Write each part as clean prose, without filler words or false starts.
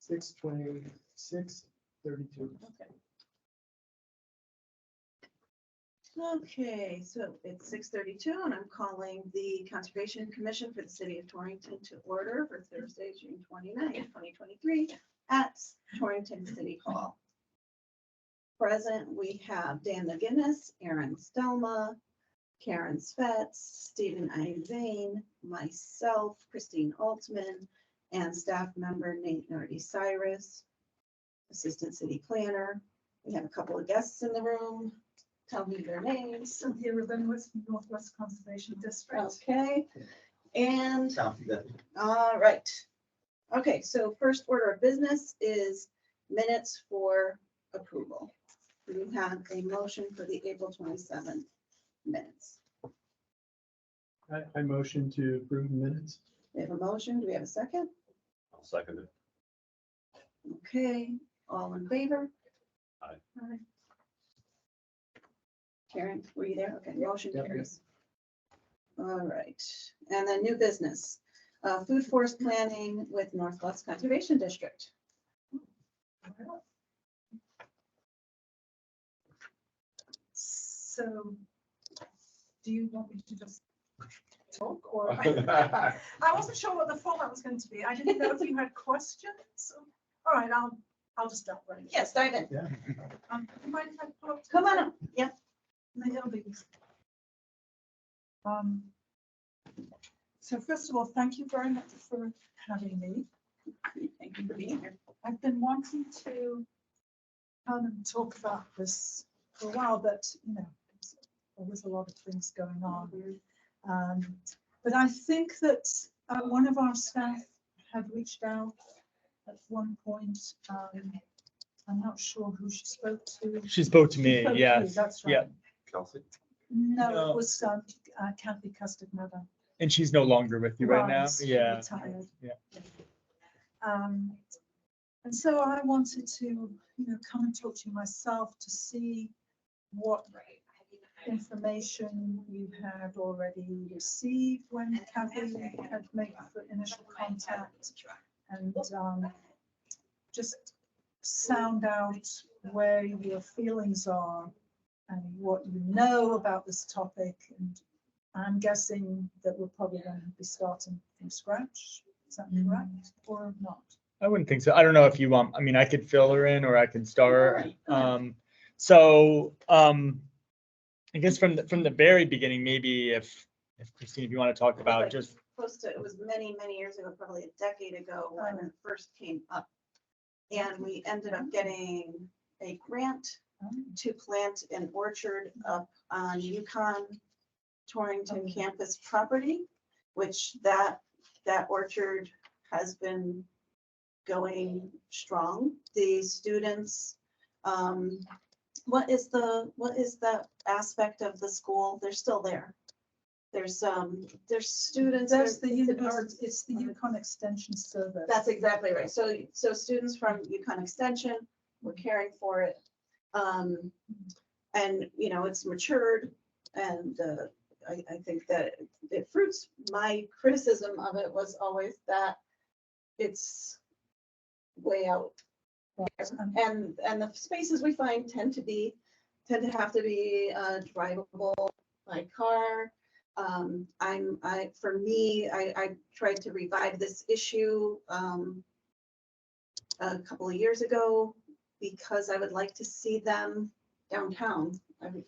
6/26/32. Okay, so it's 6:32 and I'm calling the Conservation Commission for the City of Torrington to order for Thursday, June 29th, 2023 at Torrington City Hall. Present, we have Dan McGinnis, Aaron Stelma, Karen Svets, Stephen Ivane, myself, Christine Altman, and staff member Nate Nardi Cyrus, Assistant City Planner. We have a couple of guests in the room. Tell me their names. Cynthia Rabinowitz from Northwest Conservation District. Okay, and, all right. Okay, so first order of business is minutes for approval. We have a motion for the April 27 minutes. I motion to approve the minutes. We have a motion. Do we have a second? I'll second it. Okay, all in favor? Aye. Aye. Karen, were you there? Okay, motion Yep. carries. All right, and then new business, food forest planning with Northwest Conservation District. So, do you want me to just talk or? I wasn't sure what the format was going to be. I didn't know if you had questions. All right, I'll just jump right in. Yes, dive in. Yeah. Do you mind if I pull up? Come on up. Yeah. Maybe it'll be. So first of all, thank you very much for having me. Thank you for being here. I've been wanting to come and talk about this for a while, but there's always a lot of things going on. But I think that one of our staff had reached out at one point. I'm not sure who she spoke to. She spoke to me, Spoke to yeah. you, That's right. Yeah. Kelsey? No, No. it was Kathy Custard-Mother. And she's no longer with you right now. Right, Yeah. retired. Yeah. And so I wanted to, come and talk to you myself to see what information you had already received when Kathy had made the initial contact, and just sound out where your feelings are and what you know about this topic. And I'm guessing that we're probably going to be starting from scratch. Is that correct or not? I wouldn't think so. I don't know if you want, I mean, I could fill her in or I can start. Right. I guess from the very beginning, maybe if Christine, if you want to talk about just, Close to, it was many, many years ago, probably a decade ago when it first came up. And we ended up getting a grant to plant an orchard up on Yukon Torrington campus property, which that orchard has been going strong. The students, what is the aspect of the school? They're still there. There's students. That's it's the Yukon Extension Service. That's exactly right. So students from Yukon Extension were caring for it. And, it's matured, and I think that it fruits. My criticism of it was always that it's way out there. And the spaces we find tend to have to be drivable by car. For me, I tried to revive this issue a couple of years ago because I would like to see them downtown. And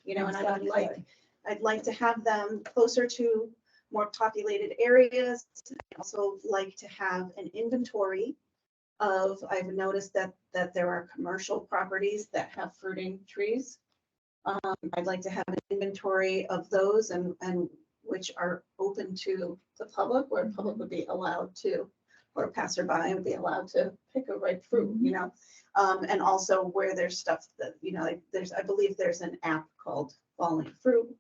I'd like to have them closer to more populated areas. I'd also like to have an inventory of, I've noticed that there are commercial properties that have fruiting trees. I'd like to have an inventory of those and which are open to the public, where the public would be allowed to, or passerby would be allowed to pick a ripe fruit, and also where there's stuff that, I believe there's an app called Falling Fruit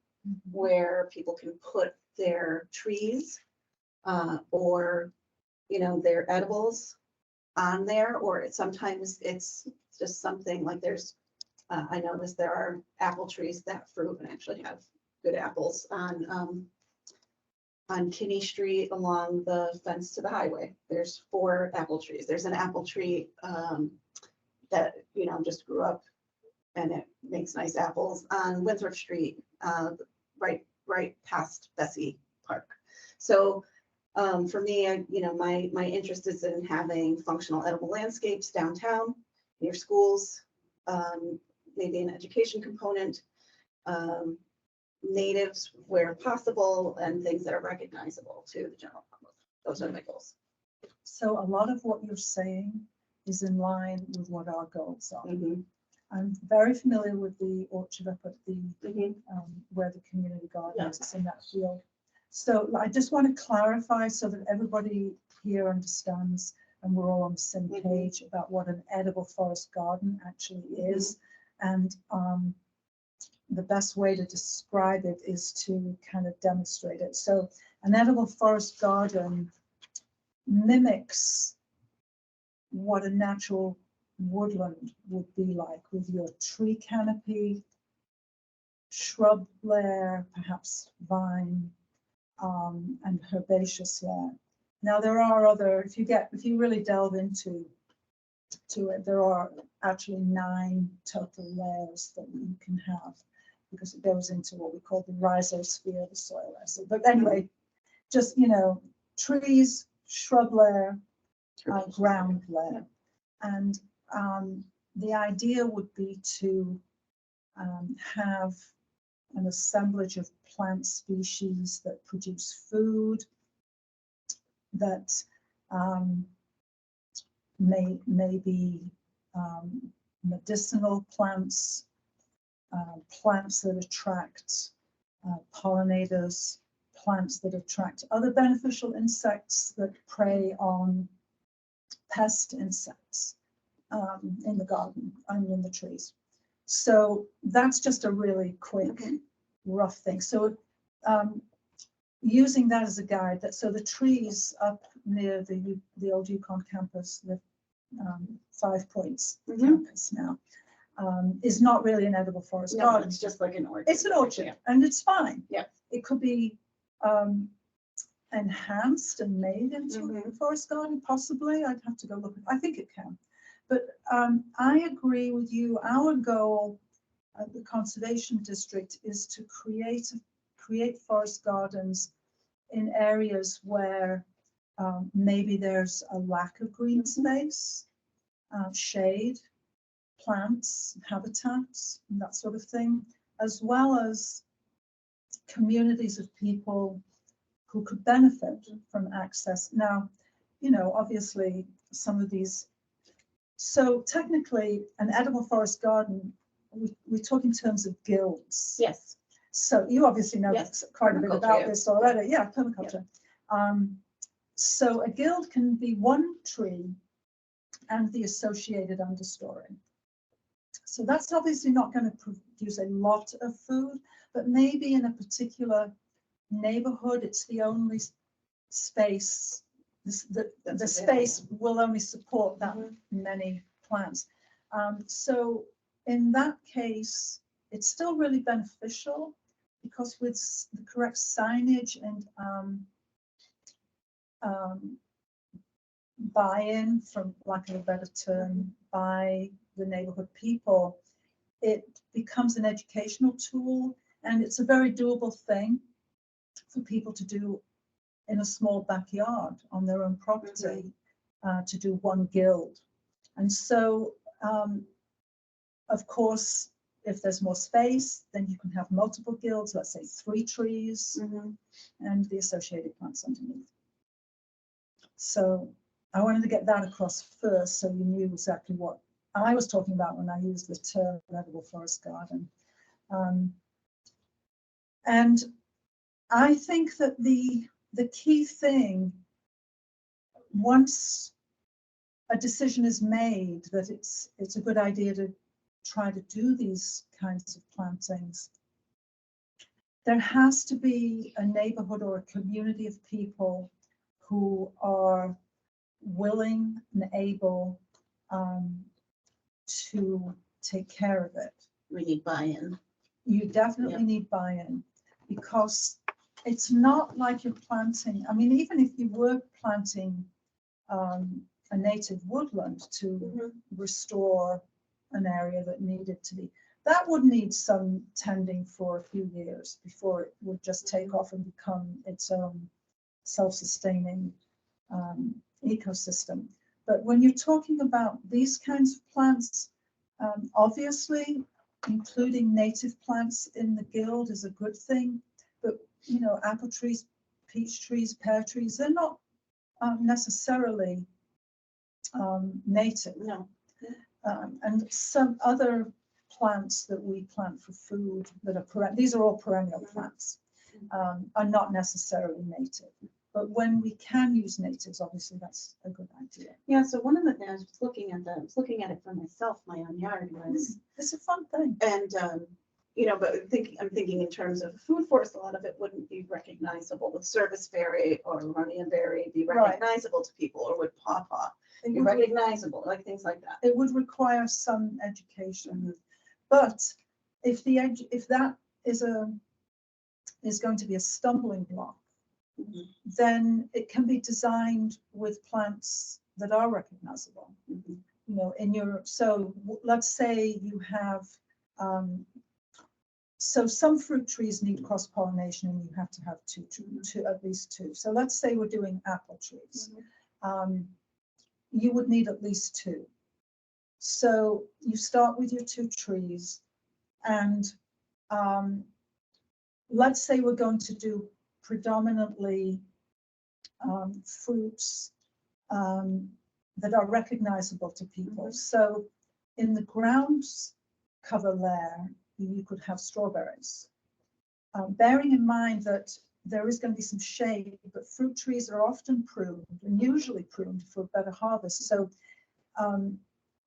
where people can put their trees or, their edibles on there, or sometimes it's just something like I noticed there are apple trees that fruit and actually have good apples on on Kinney Street along the fence to the highway. There's 4 apple trees. There's an apple tree that, you know, just grew up and it makes nice apples on Winthrop Street, right past Bessie Park. So for me, you know, my interest is in having functional edible landscapes downtown, near schools, maybe an education component, natives where possible, and things that are recognizable to the general public. Those are my goals. So a lot of what you're saying is in line with what our goals are. Mhm, I'm very familiar with the orchard up at the, mhm. where the community garden Yeah. is, it's in that field. So I just want to clarify so that everybody here understands and we're all on the same Mhm. page about what an edible forest garden actually is. And the best way to describe it is to kind of demonstrate it. So an edible forest garden mimics what a natural woodland would be like, with your tree canopy, shrub layer, perhaps vine, and herbaceous layer. Now there are other, if you really delve into it, there are actually 9 total layers that you can have, because it goes into what we call the rhizosphere, the soil layer. But anyway, just, you know, trees, shrub layer, ground layer. And the idea would be to have an assemblage of plant species that produce food, that may be medicinal plants, plants that attract pollinators, plants that attract other beneficial insects that prey on pest insects in the garden and in the trees. So that's just a really quick, rough thing. So using that as a guide, so the trees up near the old Yukon campus, the 5 Points campus now, is not really an edible forest No, garden. it's just like an orchard. It's an orchard, Yeah. and it's fine. Yeah. It could be enhanced and made into a forest garden, possibly. I'd have to go look. I think it can. But I agree with you. Our goal at the Conservation District is to create forest gardens in areas where maybe there's a lack of green space, shade, plants, habitats, and that sort of thing, as well as communities of people who could benefit from access. Now, you know, obviously some of these, so technically an edible forest garden, we talk in terms of guilds. Yes. So you obviously know Yes. quite a bit Permaculture, about yeah. this already. Yeah, permaculture. So a guild can be one tree and the associated understory. So that's obviously not going to produce a lot of food, but maybe in a particular neighborhood, it's the only space, the space will only support that many plants. So in that case, it's still really beneficial, because with the correct signage and buy-in, from lack of a better term, by the neighborhood people, it becomes an educational tool, and it's a very doable thing for people to do in a small backyard on their own property, to do one guild. And so, of course, if there's more space, then you can have multiple guilds, let's say 3 trees and the associated plants underneath. So I wanted to get that across first, so you knew exactly what I was talking about when I used the term edible forest garden. And I think that the key thing, once a decision is made that it's a good idea to try to do these kinds of plantings, there has to be a neighborhood or a community of people who are willing and able to take care of it. We need buy-in. You definitely need buy-in, because it's not like you're planting, I mean, even if you were planting a native woodland to Mhm. restore an area that needed to be, that would need some tending for a few years before it would just take off and become its own self-sustaining ecosystem. But when you're talking about these kinds of plants, obviously including native plants in the guild is a good thing. But you know, apple trees, peach trees, pear trees, they're not necessarily native. No. And some other plants that we plant for food that are these are all perennial plants, are not necessarily native. But when we can use natives, obviously that's a good idea. Yeah, so one of the things I was looking at it for myself, my own yard was, It's a fun thing. and, you know, but I'm thinking in terms of food forest, a lot of it wouldn't be recognizable. Would serviceberry or Runniaberry be Right. recognizable to people, or would pawpaw It be would, recognizable, like things like that? it would require some education, but if that is going to be a stumbling block, Mhm. then it can be designed with plants that are recognizable. Mhm. You know, let's say you have, so some fruit trees need cross-pollination and you have to have at least two. So let's say we're doing apple trees. You would need at least two. So you start with your 2 trees, and let's say we're going to do predominantly fruits that are recognizable to people. So in the ground cover layer, you could have strawberries. Bearing in mind that there is going to be some shade, but fruit trees are often pruned and usually pruned for better harvest. So,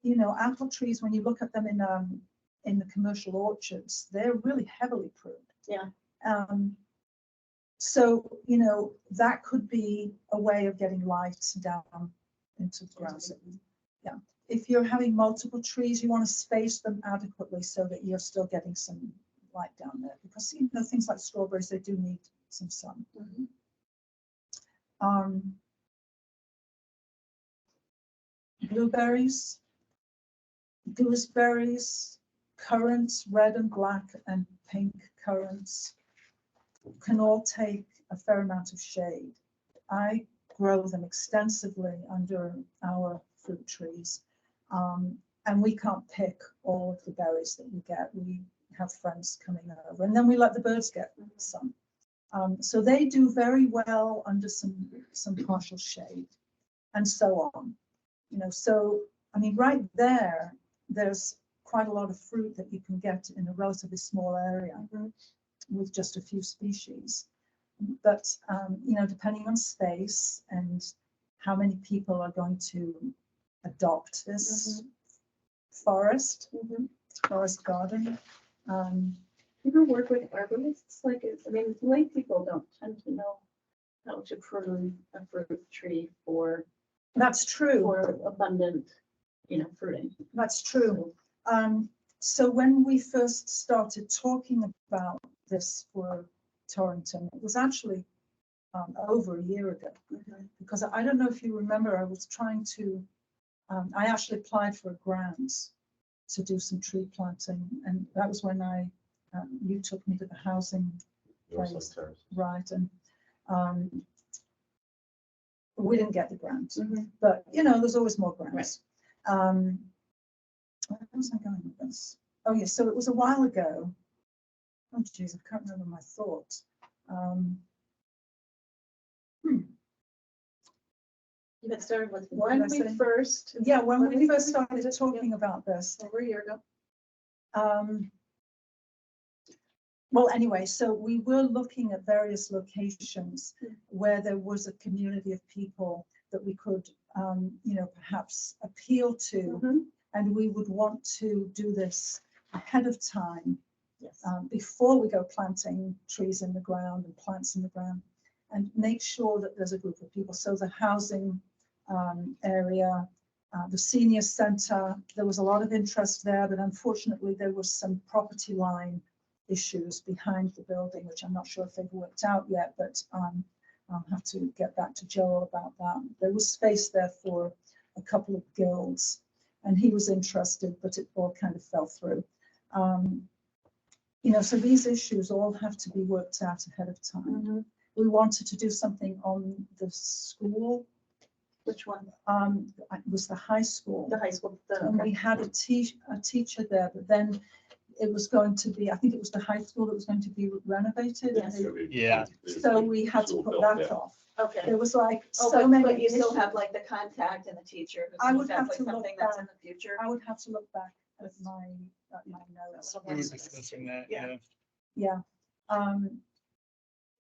you know, apple trees, when you look at them in the commercial orchards, they're really heavily pruned. Yeah. So, you know, that could be a way of getting light down into the ground. Yeah. If you're having multiple trees, you want to space them adequately so that you're still getting some light down there, because you know, things like strawberries, they do need some sun. Blueberries, gooseberries, currants, red and black and pink currants, can all take a fair amount of shade. I grow them extensively under our fruit trees, and we can't pick all of the berries that we get. We have friends coming over, and then we let the birds get some. So they do very well under some partial shade, and so on. You know, so I mean, right there, there's quite a lot of fruit that you can get in a relatively small area with just a few species. But you know, depending on space and how many people are going to adopt this forest garden. You ever work with arborists? Like, I mean, lay people don't tend to know how to prune a fruit tree for That's true. abundant, you know, fruiting. That's true. So when we first started talking about this for Torrington, it was actually over a year ago, because I don't know if you remember, I was trying to, I actually applied for a grant to do some tree planting, and that was when you took me to the housing place, right? And we didn't get the grant, but you know, there's always more grants. Where was I going with this? Oh yeah, so it was a while ago. Oh geez, I can't remember my thoughts. You had started with What when did I we say? first. Yeah, when we first Yeah. started talking about this. Over a year ago. Well, anyway, so we were looking at various locations where there was a community of people that we could, you know, perhaps appeal to, and we would want to do this ahead of time, before we go planting trees in the ground and plants in the ground, and make sure that there's a group of people. So the housing area, the senior center, there was a lot of interest there, but unfortunately there was some property line issues behind the building, which I'm not sure if they've worked out yet, but I'll have to get back to Joel about that. There was space there for a couple of guilds, and he was interested, but it all kind of fell through. You know, so these issues all have to be worked out ahead of time. We wanted to do something on the school. Which one? It was the high school. The high school. And we had a teacher there, but then it was going to be, I think it was the high school that was going to be renovated. Yes. Yeah. So we had to put that off. Okay. There was like Oh, so but many you still issues. have like the contact and the teacher. I would That's have like to look something that's in back. the future. I would have to look back at my notes. We were discussing that, Yeah. Yeah.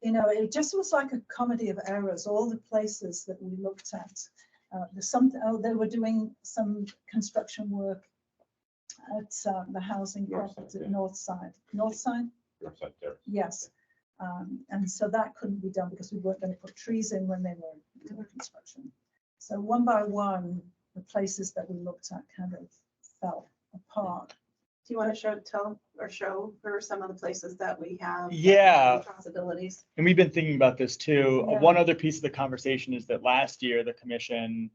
You know, it just was like a comedy of errors, all the places that we looked at. There's something, they were doing some construction work at the housing project at Northside. Northside? Northside Terrace. Yes. And so that couldn't be done because we weren't going to put trees in when they were doing construction. So one by one, the places that we looked at kind of fell apart. Do you want to show her some of the places that we have? Yeah. Possibilities. And we've been thinking about this too. Yeah. One other piece of the conversation is that last year, the commission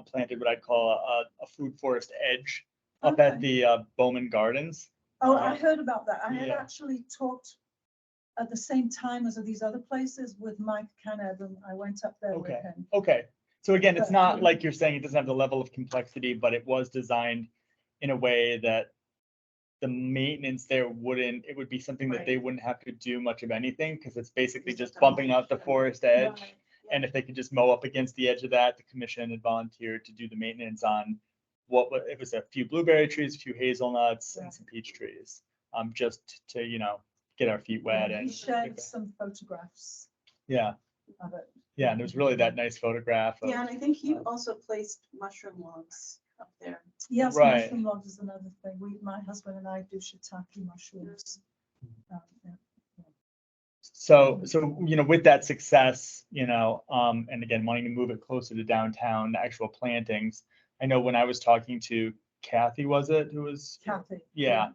planted what I'd call a food forest edge up at Okay. the Bowman Gardens. Oh, I heard about that. I had Yeah. actually talked at the same time as these other places with Mike Caneb, and I went up there with Okay. him. Okay, so again, it's But- not like you're saying it doesn't have the level of complexity, but it was designed in a way that the maintenance there it would be something that they wouldn't have to do much of anything, because it's basically It's just just a bumping out the mulch. forest edge. Right. And if they could just mow up against the edge of that, the commission had volunteered to do the maintenance on it was a few blueberry trees, a few hazelnuts, and Right. some peach trees. Just to, get our feet wet He and. shared some photographs Yeah, of it. yeah, and there's really that nice photograph of. Yeah, and I think he also placed mushroom logs up there. Yes, Right. mushroom logs is another thing. My husband and I do shiitake mushrooms. Yeah. So, with that success, and again, wanting to move it closer to downtown, the actual plantings. I know when I was talking to Kathy, was it, who was? Kathy. Yeah.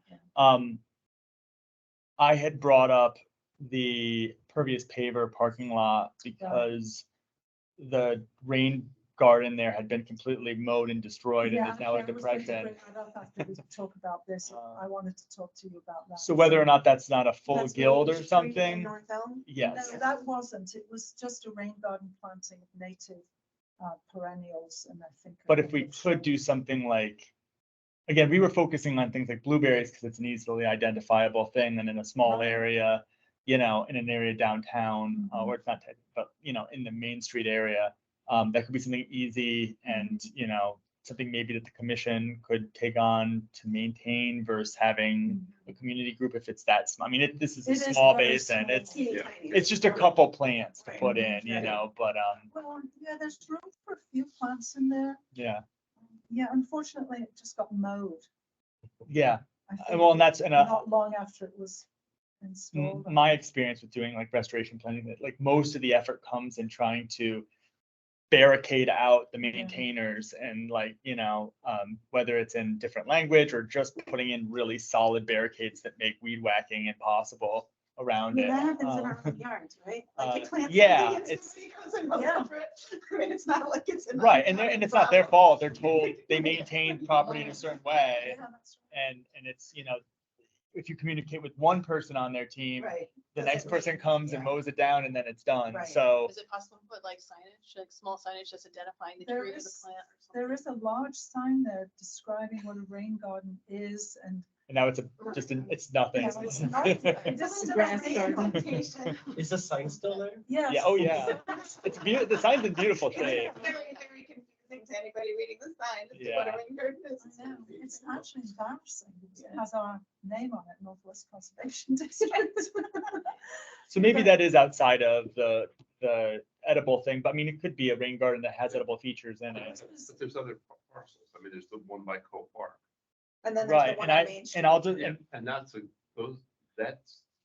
I had brought up the pervious paver parking lot because the rain garden there had been completely mowed and destroyed and Yeah, is now a I was going to depression. bring that up after we talk about this. I wanted to talk to you about that. So whether or not that's not a full That's guild Main or Street in something, North Elm? yes. No, that wasn't. It was just a rain garden planting of native perennials, and I think. But if we could do something like, again, we were focusing on things like blueberries because it's an easily identifiable thing and in a small Right. area, in an area downtown, Mhm. or it's not, but, in the Main Street area, that could be something easy and, something maybe that the commission could take on to maintain versus having a community group if it's that small. I mean, this is a It is small very basin. small. It's, Teeny Yeah. tiny. it's just a couple plants to Right. put in, Right. but, Well, yeah, there's room for a few plants in there. yeah, Yeah, unfortunately, it just got mowed. yeah. I think Well, and that's, not long after it was installed. my experience with doing like restoration planning, that like most of the effort comes in trying to barricade out the maintainers and whether it's in different language or just putting in really solid barricades that make weed whacking impossible I around mean, it. that happens in our own yards, right? Like you plant yeah, something and it's- somebody goes and mows Yeah. over it. I mean, it's not like it's. an Right, and uncommon it's not their problem. fault. They're told they maintain property in a certain way, Yeah, that's right. and it's, if you communicate with one person on their team, Right. the Doesn't next person mean- comes and yeah. mows it down and then it's done. Right. So, Is it possible to put like signage, like small signage just identifying the There tree or the is- plant or something? There is a large sign there describing what a rain garden is, and and now it's it's nothing. Yeah, it's not- it doesn't Grass rain garden. location. Is the sign still there? Yes. Yeah, oh yeah. It's beautiful. The sign's in beautiful shape. It's very, very confusing to anybody reading the sign as to what Yeah. a rain garden is. I know, it's actually embarrassing, because it has our name on it, Northwest Conservation District. So maybe that is outside of the edible thing, but I mean, it could be a rain garden that has edible features in it. But there's other parcels. I mean, there's the one by Cole Park. And then there's the Right, one and on Main Street. and I'll just, Yeah, and that's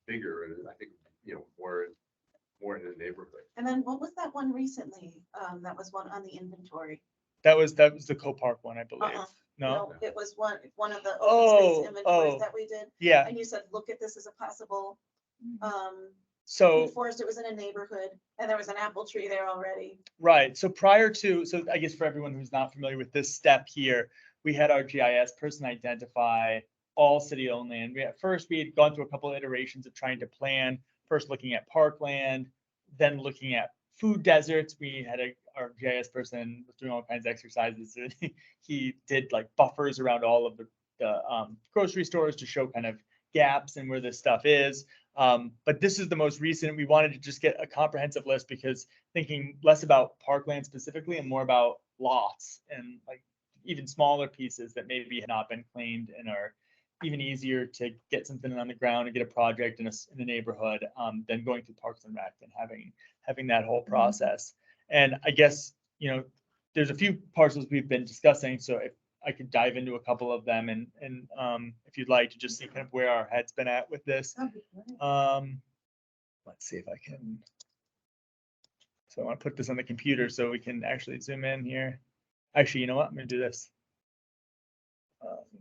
bigger and I think, more in the neighborhood. And then what was that one recently? That was one on the inventory. that was the Co-Park one, I believe. Uh-uh. No? It was one of the Oh, open space inventories oh. that we did. Yeah, And you said, look at this as a possible, so. food forest. It was in a neighborhood and there was an apple tree there already. Right, so prior to, so I guess for everyone who's not familiar with this step here, we had our GIS person identify all city-owned land. At first, we had gone through a couple of iterations of trying to plan, first looking at parkland, then looking at food deserts. We had our GIS person was doing all kinds of exercises. He did like buffers around all of the grocery stores to show kind of gaps and where this stuff is. But this is the most recent. We wanted to just get a comprehensive list because thinking less about parkland specifically and more about lots and like even smaller pieces that maybe have not been claimed and are even easier to get something on the ground and get a project in a neighborhood than going through Parks and Rec and having that whole process. And I guess, there's a few parcels we've been discussing. So if I could dive into a couple of them and if you'd like to just see kind of where our head's been at with this. That'd be great. Let's see if I can. So I want to put this on the computer so we can actually zoom in here. Actually, you know what? I'm going to do this.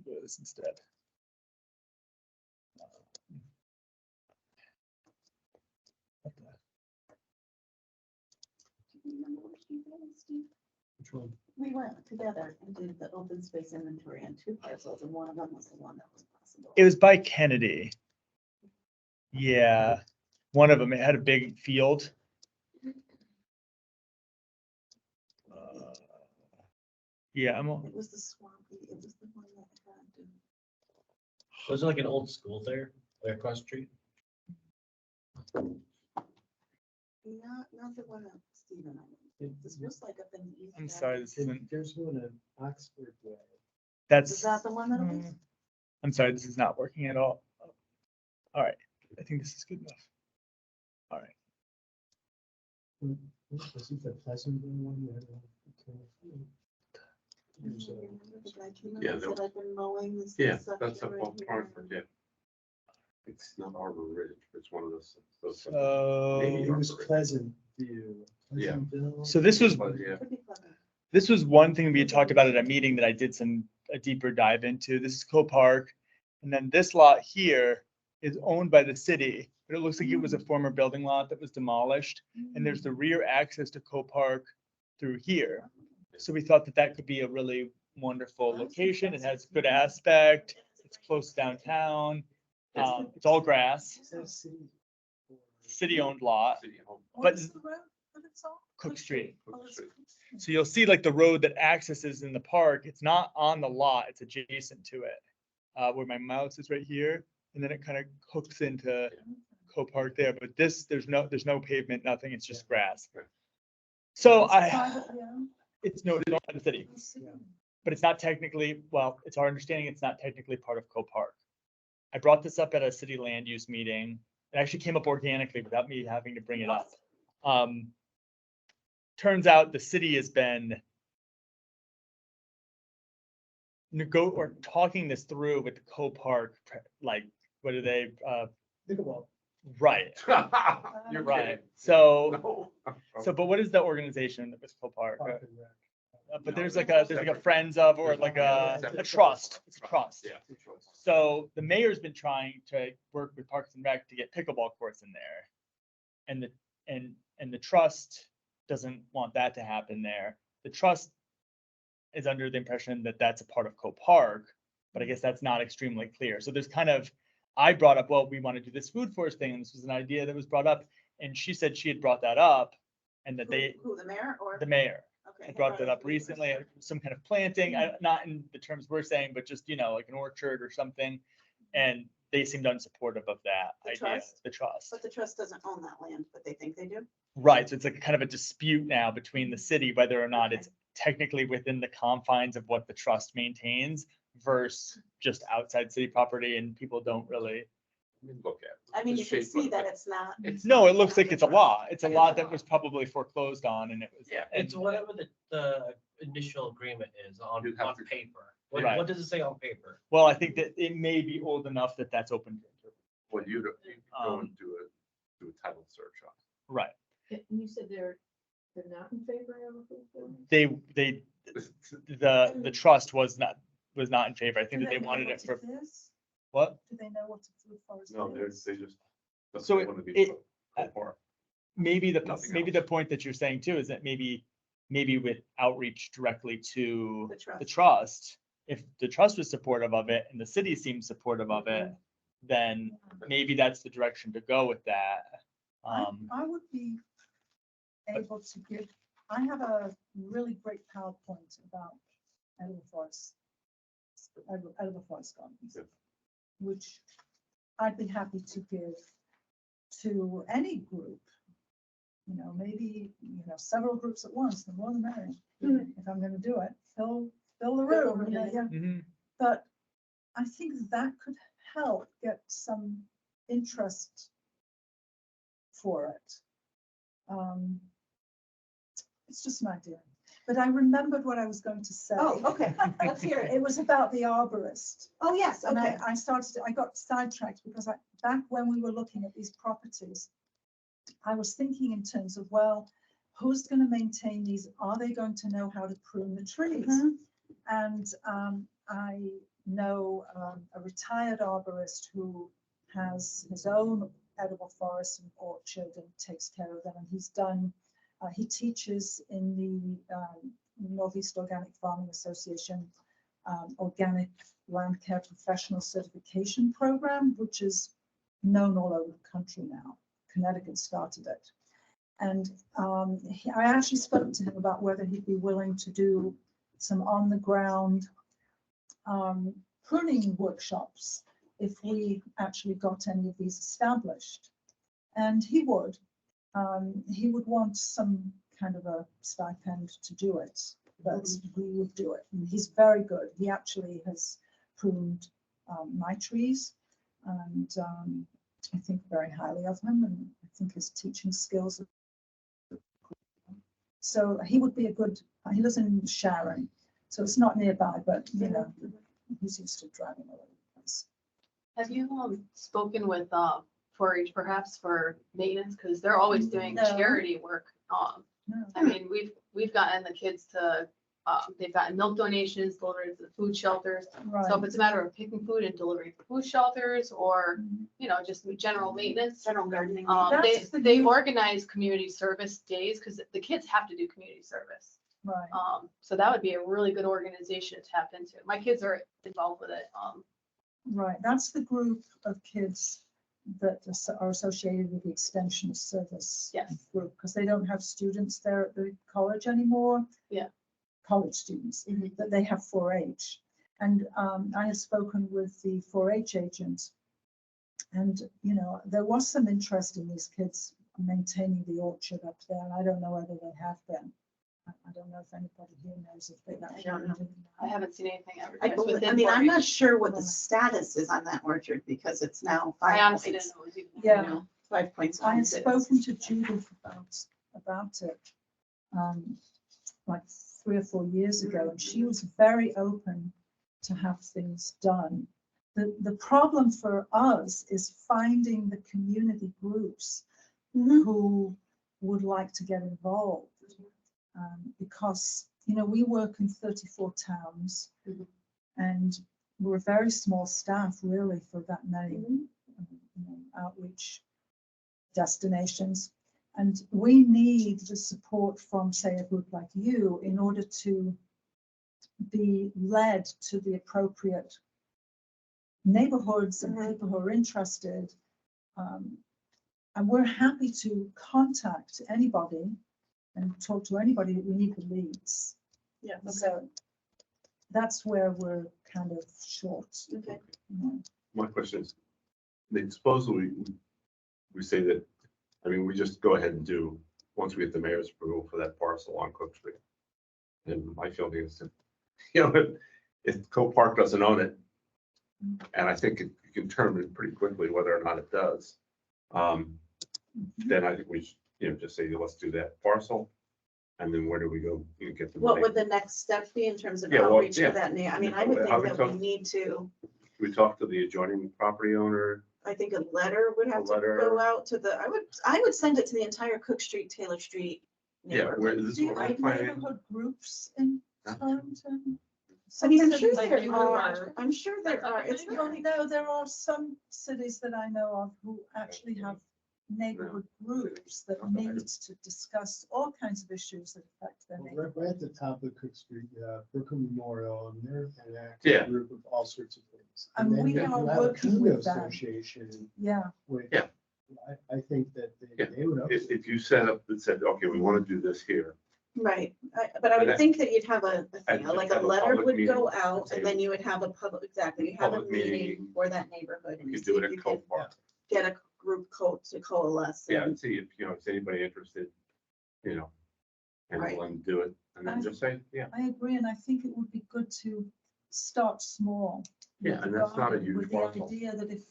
Do this instead. What the- Do you remember what you did, Steve? Which one? We went together and did the open space inventory on 2 parcels and one of them was the one that was possible. It was by Kennedy. Yeah, one of them, it had a big field. Yeah, It was the swampy, it was the one that had. Was there like an old school there, like across the street? Not the one that Steve and I went. This was like up in the east. I'm sorry, this isn't, There's one in Oxford Way. that's, Is that the one that'll be? I'm sorry, this is not working at all. All right, I think this is good enough. All right, Wasn't the Pleasantville one? There's a- Remember the guy came up Yeah, and said, "I've been mowing this Yeah, section that's up right on here." Hartford, yeah. It's not Arbor Ridge, it's one of those. It so, was Pleasant View. Yeah. Pleasantville. so this was, But yeah, Could be clever. this was one thing we had talked about at a meeting that I did a deeper dive into. This is Co Park. And then this lot here is owned by the city, but it looks like it was a former building lot that was demolished. And there's the rear access to Co Park through here. So we thought that that could be a really wonderful location. It has good aspect. It's close downtown. It's all grass, It says city. city-owned lot, City Home. What but- is the road that it's on? Cook Street. Oh, it's Street. Cook Street. So you'll see like the road that accesses in the park, it's not on the lot, it's adjacent to it. Where my mouse is right here, and then it kind of hooks into Co Park there, but there's no pavement, nothing, it's just grass. Right. So It's I, privately owned. it's no, it's not in the city, The city. but it's not technically, well, it's our understanding it's not technically part of Co Park. I brought this up at a city land use meeting. It actually came up organically without me having to bring it up. Turns out the city has been talking this through with the Co Park, like, what are they, Pickleball. right, You're right. kidding. So, No. but what is the organization that was Co Park? Park and Rec. But No, there's it's like a separate. friends of, or like a Separate. trust, it's a trust. Yeah. it's a trust. So the mayor's been trying to work with Parks and Rec to get pickleball courts in there. And the trust doesn't want that to happen there. The trust is under the impression that that's a part of Co Park, but I guess that's not extremely clear. So there's kind of, I brought up, well, we want to do this food forest thing, and this was an idea that was brought up, and she said she had brought that up and that Who, the mayor or? the mayor Okay. had brought that up recently, some kind of planting, not in the terms we're saying, but just, like an orchard or something. And they seemed unsupportive of that The idea, trust? the trust. But the trust doesn't own that land, but they think they do. Right, so it's like kind of a dispute now between the city, whether or not it's technically within the confines of what the trust maintains versus just outside city property, and people don't really. I mean, look at it. I mean, The you can shape see of that it. it's not. No, it looks like it's a lot. It's a lot that was probably foreclosed on, and it was. Yeah, and- it's whatever the initial agreement is You'd have on to- paper. Right. What does it say on paper? Well, I think that it may be old enough that that's open to interpretation. Well, you go Um, and do a title search on Right, And you said they're not in favor of a food forest? they, it. the trust was not, was not in favor. I think Do that they know wanted what it for, is? what? Do they know what a food forest No, is? they just. that's So what they wanna be it- for- for. Maybe Nothing maybe else. the point that you're saying too is that maybe with outreach directly to The trust. the trust, if the trust was supportive of it and the city seems supportive of it, then maybe that's the direction to go with that. I would be able to give, I have a really great PowerPoint about edible forest, edible forest gardens, Yep. which I'd be happy to give to any group. You know, maybe, several groups at once, the more the merrier. If I'm gonna do it, fill the room, you know, yeah. Mhm. But I think that could help get some interest for it. It's just an idea, but I remembered what I was going to say. Oh, okay, let's hear it. It was about the arborist. Oh, yes, And okay. I got sidetracked because back when we were looking at these properties, I was thinking in terms of, well, who's going to maintain these? Are they going to know how to prune the trees? Mhm. And I know a retired arborist who has his own edible forest and orchard and takes care of them. And he teaches in the Northeast Organic Farming Association Organic Land Care Professional Certification Program, which is known all over the country now. Connecticut started it. And I actually spoke to him about whether he'd be willing to do some on the ground pruning workshops if we actually got any of these established. And he would. He would want some kind of a stipend to do it, but we would do it. And he's very good. He actually has pruned my trees, and I think very highly of him, and I think his teaching skills are good. So he would be a good, he lives in Sharon, so it's not nearby, but he's used to driving all over the place. Have you spoken with 4-H perhaps for maintenance? Because they're always doing No. charity work. No. I mean, we've gotten the kids to, they've gotten milk donations delivered to the food shelters. So if Right. it's a matter of picking food and delivering to food shelters or, Mhm. just general maintenance. General gardening. That's the They youth- organize community service days because the kids have to do community service. Right. So that would be a really good organization to tap into. My kids are involved with it. Right, that's the group of kids that are associated with the extension service. Yes. Group, because they don't have students there at the college anymore. Yeah. College students, Mhm. that they have 4-H. And I have spoken with the 4-H agent. And, there was some interest in these kids maintaining the orchard up there, and I don't know whether they have been. I don't know if anybody here knows if they actually don't know. do. I haven't seen anything I advertised believe, within I mean, I'm 4-H. not sure what the status is on that orchard because it's now I 5 honestly points. didn't know it was even. Yeah. 5 points. I had on spoken to Judith about it, like 3 or 4 years ago, and she was very open to have things done. The problem for us is finding the community groups Mhm. who would like to get involved. Because, we work in 34 towns, Mhm. and we're a very small staff really for that many Mhm. outreach destinations. And we need the support from, say, a group like you in order to be led to the appropriate neighborhoods and Mhm. people who are interested. And we're happy to contact anybody and talk to anybody. We need the leads. Yeah, So that's where we're kind of short. okay. My question is, supposedly, we say that, we just go ahead and do, once we get the mayor's approval for that parcel on Cook Street. And my feeling is, if Co-Park doesn't own it, and I think you can determine pretty quickly whether or not it does, then I think we should, just say, let's do that parcel. And then where do we go? Get the What money? would the next step be in terms of Yeah, well, outreach yeah. for that? I mean, I would How think we that we need to, We talk to the adjoining property owner. I think a letter would have A to letter. go out to I would send it to the entire Cook Street, Taylor Street Yeah, where neighborhood. this Do is you what we're have planning. neighborhood groups in Huh? Torrington? I mean, I'm some sure cities there do. are, I'm sure there are, it's Well, not, no, there are some cities that I know of who actually have neighborhood groups that meet to discuss all kinds of issues that affect their Well, neighborhood. Right at the top of Cook Street, Brooklyn Memorial, and they're an Yeah. active group of all sorts of things. And then we you are have a working condo with them. Association, Yeah, which Yeah. I think that Yeah. they would. If you set up and said, okay, we want to do this here, right, but I And would that- think that you'd have a And thing, like just a have a letter public would go meeting. out, and then you would have a public, exactly, you have a Public meeting meeting. for that neighborhood. and we you could see do it if at you can Co-Park. Get a group to coalesce. Yeah, and- and see if, is anybody interested, and Right. we'll do it, and then just say, yeah. I agree, and I think it would be good to start small. with Yeah, the and that's not a garden, huge with the parcel. idea that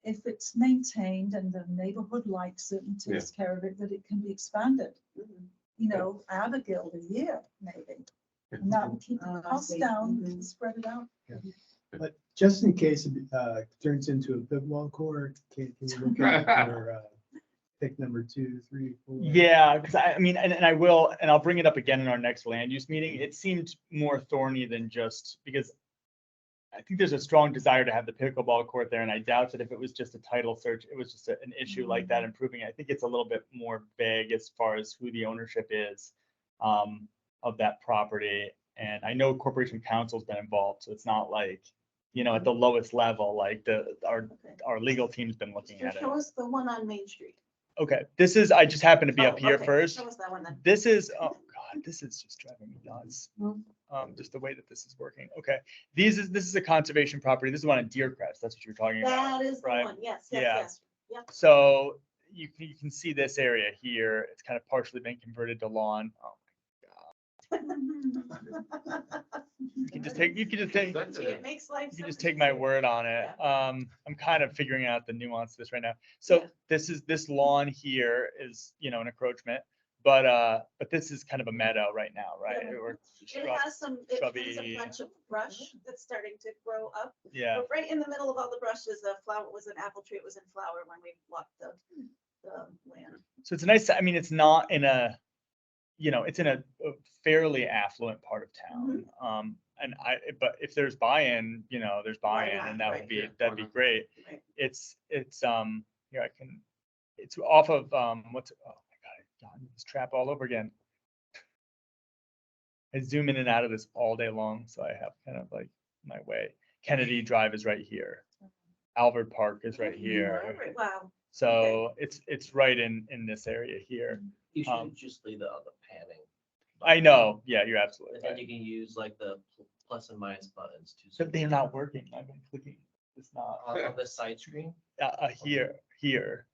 if it's maintained and the neighborhood likes it and takes care of it, that it can be expanded. Mhm. Add a guild a year, maybe. Yeah. And that will keep the I costs see. down, Mhm. and spread it out. But just in case it turns into a pickleball court, can you look at for pick number 2, 3, 4? Yeah, because I mean, and I will, and I'll bring it up again in our next land use meeting. It seemed more thorny than just because I think there's a strong desire to have the pickleball court there, and I doubt that if it was just a title search, it was just an issue like that improving. I think it's a little bit more vague as far as who the ownership is of that property. And I know Corporation Council's been involved, so it's not like, at the lowest level, like Okay. our legal team's been looking So at it. show us the one on Main Street. Okay, I just happened to be up Oh, here okay, first. Show us that one then. This is, oh God, this is just driving me nuts. Mhm. Just the way that this is working. Okay, this is a conservation property. This is one on Deercrest. That's what you're talking about. That is the right? one, yes, Yeah. yes, yes. So you can see this area here. It's kind of partially been converted to lawn. Oh, you can just take, It makes life. you can so just much take my easier. word on it. I'm kind of figuring out the nuance of this right now. So Yeah. this lawn here is, an encroachment, but this is kind of a meadow right now, right? Yeah. Or It shrub- has a shrubby. bunch of brush that's starting to grow up. Yeah, But right in the middle of all the brush is a flower, was an apple tree. It was in flower when we walked the land. so it's nice. I mean, it's not in a, it's in a fairly affluent part of town. But if there's buy-in, there's Why buy-in, not? and that Right. would be, Yeah, that'd why be not? great. Right. It's it's off of, oh my God, this trap all over again. I zoom in and out of this all day long, so I have kind of like my way. Kennedy Drive is right here. Alvord Park is right here. Right, wow. So it's right in this area here. You Um, should just leave the padding. I know, yeah, you're absolutely And then right. you can use like the plus and minus buttons to. But they're not working. I've been clicking. It's not, On the side screen, here.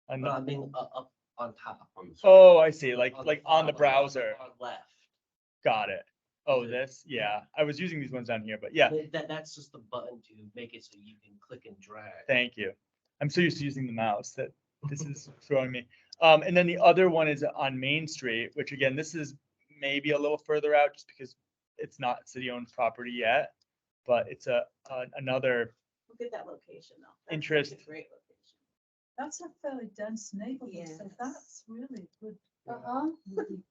And I mean, up on top. on the side. oh, I see, like On on the top, browser. on left. Got it. Oh, Is it- this, yeah. I was using these ones down here, but yeah, That's just the button to make it so you can click and drag. thank you. I'm so used to using the mouse that this is throwing me. And then the other one is on Main Street, which again, this is maybe a little further out just because it's not city-owned property yet, but it's another, Look at that location though. That's such a Interest. Great location. That's a fairly dense neighborhood, so Yes. that's really good. Uh-huh. really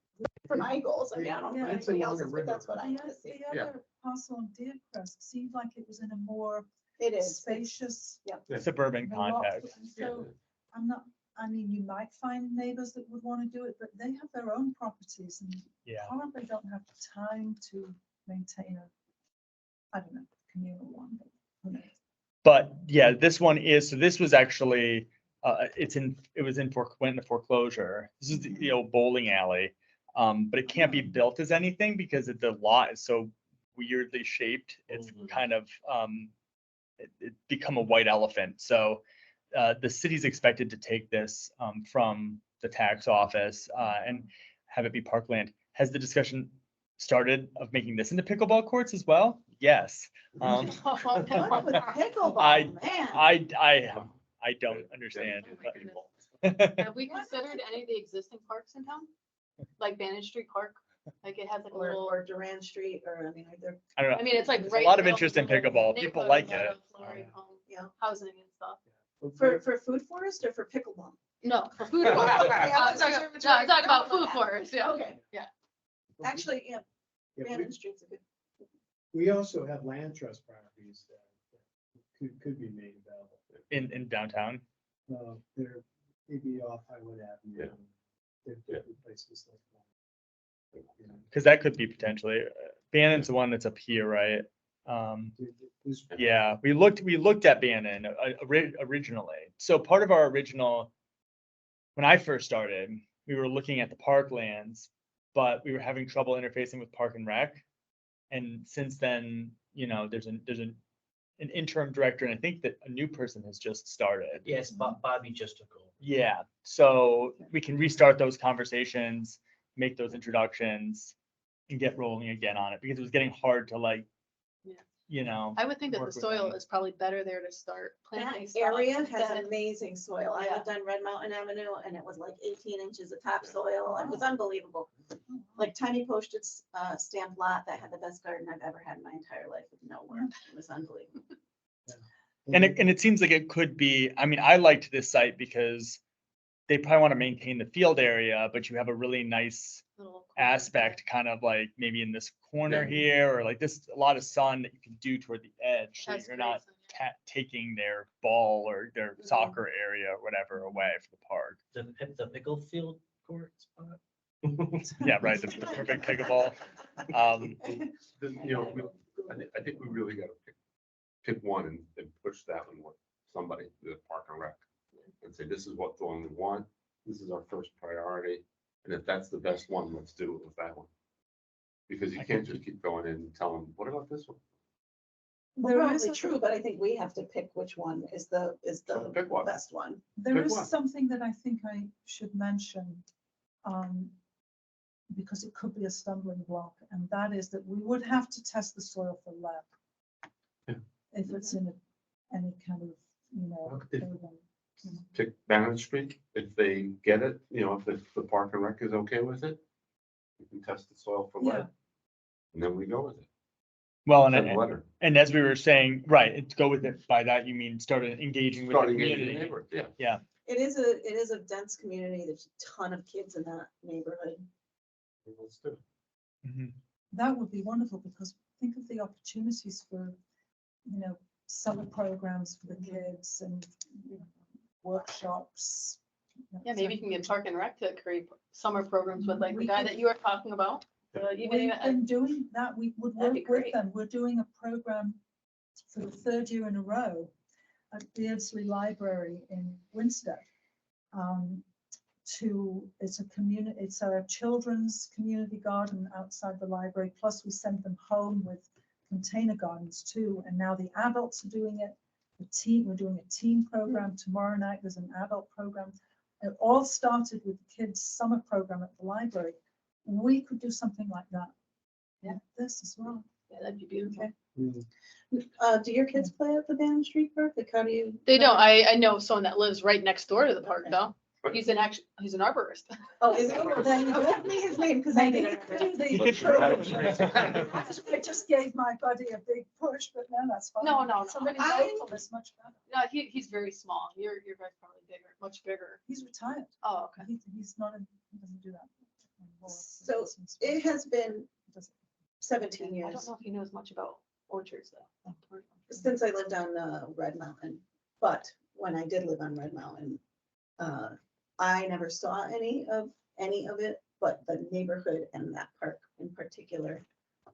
For my goals, I mean, I don't know Yeah. anybody else's, but that's what I The want to see. the Yeah. other parcel on Deercrest seemed like it was in a more It is. spacious. suburban lot- context. and So I'm not, I mean, you might find neighbors that would want to do it, but they have their own properties and Yeah. probably don't have the time to maintain I don't know, communal one, but who knows? But yeah, this one is, so this was actually, went into foreclosure. This is the old bowling alley. But it can't be built as anything because the lot is so weirdly shaped. It's Mhm. kind of, it become a white elephant. So the city's expected to take this from the tax office and have it be parkland. Has the discussion started of making this into pickleball courts as well? Yes. What with pickleball, I- man? I don't understand. Have we considered any of the existing parks in town? Like Bannon Street Park? Like it has like a little, Or Duran Street, or I mean, are there, I don't I know. mean, it's like There's right. a lot of now, interest in little pickleball. People neighborhood, like a lot it. of flooring, yeah, housing and stuff. for food forest or for pickleball? No, for food. forest. Yeah, I'm talking about food forest, yeah. Okay. Yeah. Actually, yeah, Yeah, Bannon Street's a good. We also have land trust properties that could be made available. in downtown. They're maybe off Highwood Avenue. Yeah. There are places like that. You know, Because that could be potentially, Bannon's the one that's up here, right? there's- Yeah, we looked at Bannon originally. So part of our original, when I first started, we were looking at the parklands, but we were having trouble interfacing with Park and Rec. And since then, you know, there's an interim director, and I think that a new person has just started. Yes, Bobby just took over. Yeah, so we can restart those conversations, make those introductions, and get rolling again on it, because it was getting hard to like, Yeah. you know. I would think that the work with soil them. is probably better there to start planting That stuff area has than- amazing soil. I Yeah. lived on Red Mountain Avenue and it was like 18 inches of topsoil. It was unbelievable. Like tiny postage stamp lot that had the best garden I've ever had in my entire life with no work. It was unbelievable. And it seems like it could be, I mean, I liked this site because they probably want to maintain the field area, but you have a really nice little corner. aspect kind of like maybe in this corner Yeah. here, or like this, a lot of sun that you can do toward the edge. So Has you're great not sun, yeah. taking their ball or their soccer area or whatever away from the park. The pickle field court spot. Yeah, right, the perfect pickleball. You know, I think we really gotta pick one and push that one with somebody, the Park and Rec. And say, this is what the one we want, this is our first priority, and if that's the best one, let's do it with that one. Because you can't just keep going in and tell them, what about this one? Well, There is probably a- true, but I think we have to pick which one is the Pick one. best one. There Good is one. something that I think I should mention, because it could be a stumbling block, and that is that we would have to test the soil for lead. Yeah. If it's in any kind of, you know. Well, if- urban, you know. Pick Bannon Street, if they get it, you know, if the Park and Rec is okay with it, we can test the soil for lead. Yeah. And then we go with it. Well, Send a and, letter. and as we were saying, right, it's go with it. By that, you mean start engaging with the Starting getting the community. neighbor, yeah. It is a dense community. There's a ton of kids in that neighborhood. Let's do it. Mhm. That would be wonderful, because think of the opportunities for, you know, summer programs for the kids and you know, workshops. Yeah, maybe you can get Park and Rec to create summer programs with like the We guy could- that you were talking about. Even, We've even, been doing that, we would That'd work be with great. them, we're doing a program for the third year in a row at Beardsley Library in Winstead. It's a children's community garden outside the library, plus we send them home with container gardens too, and now the adults are doing it. We're doing a teen program tomorrow night, there's an adult program. It all started with the kids' summer program at the library. We could do something like that. Yeah. with This as well. yeah, that'd be beautiful. Do your kids play at the Bannon Street Park? Like, how do you? They don't, I know someone that lives right next door to the park though. He's an arborist. Oh, is it? Oh, then you give me his name, because I Maybe didn't. do the- I just gave my buddy a big push, but no, that's fine. No, no, no. Somebody I- local is much better. No, he's very small. Your guy's probably bigger, much bigger. He's retired. Oh, okay. He's not, he doesn't do that. anymore. So It has been He doesn't- 17 I years don't know if he knows much about orchards though. since I lived on Red Mountain. But when I did live on Red Mountain, I never saw any of it, but the neighborhood and that park in particular,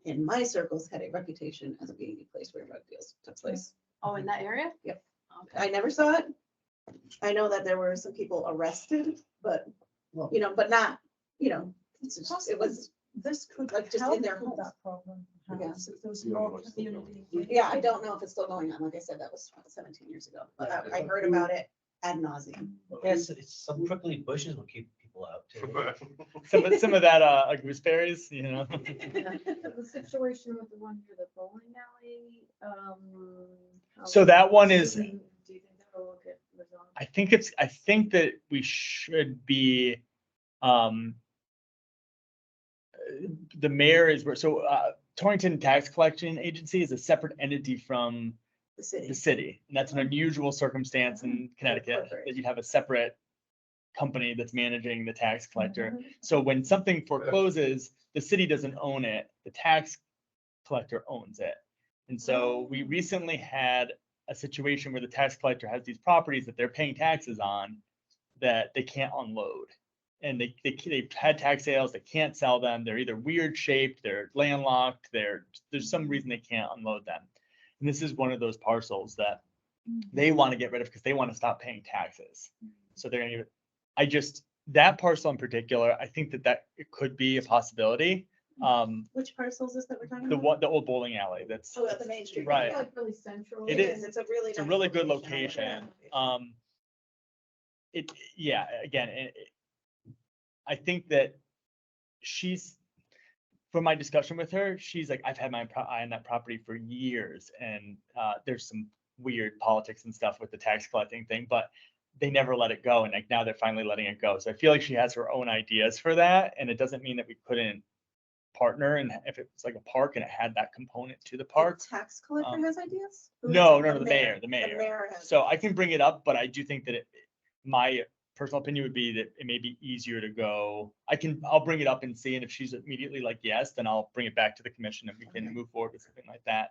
in my circles, had a reputation as being a place where drug deals took place. Oh, in that area? Yep. Okay. I never saw it. I know that there were some people arrested, but, Well- you know, but not, you know, it was, This could like, just in help their with homes. that problem. Yeah. perhaps, If there was You don't know more what's still going community. yeah, I don't know if it's still going on. Like I said, that was 17 years ago, but I heard about it ad nauseum. Yes, it's some prickly bushes will keep people out too. Some of that, gooseberries, you know. The situation with the one near the bowling alley, So that one is, do you think that will get resolved? I think that we should be, the mayor is, Torrington Tax Collection Agency is a separate entity from The city. the city. And that's an unusual circumstance in Connecticut, that you have a separate company that's managing the tax collector. So when something forecloses, the city doesn't own it. The tax collector owns it. And so we recently had a situation where the tax collector has these properties that they're paying taxes on that they can't unload. And they've had tax sales, they can't sell them, they're either weird shaped, they're landlocked, there's some reason they can't unload them. And this is one of those parcels that they want to get rid of because they want to stop paying taxes. So they're gonna, that parcel in particular, I think that it could be a possibility. Which parcels is that we're talking The about? the old bowling alley, that's, Oh, at the Main Street. Right. Like really central. It is. It's a really. it's a nice really good I location. like it. Yeah, again, I think that from my discussion with her, she's like, I've had my eye on that property for years, and there's some weird politics and stuff with the tax collecting thing, but they never let it go, and like now they're finally letting it go. So I feel like she has her own ideas for that, and it doesn't mean that we couldn't partner, and if it's like a park and it had that component to the park. The tax collector um, has ideas? Who No, has- the mayor. The mayor has. So I can bring it up, but I do think that my personal opinion would be that it may be easier to go. I'll bring it up and see, and if she's immediately like, yes, then I'll bring it back to the commission and we can Okay. move forward with something like that.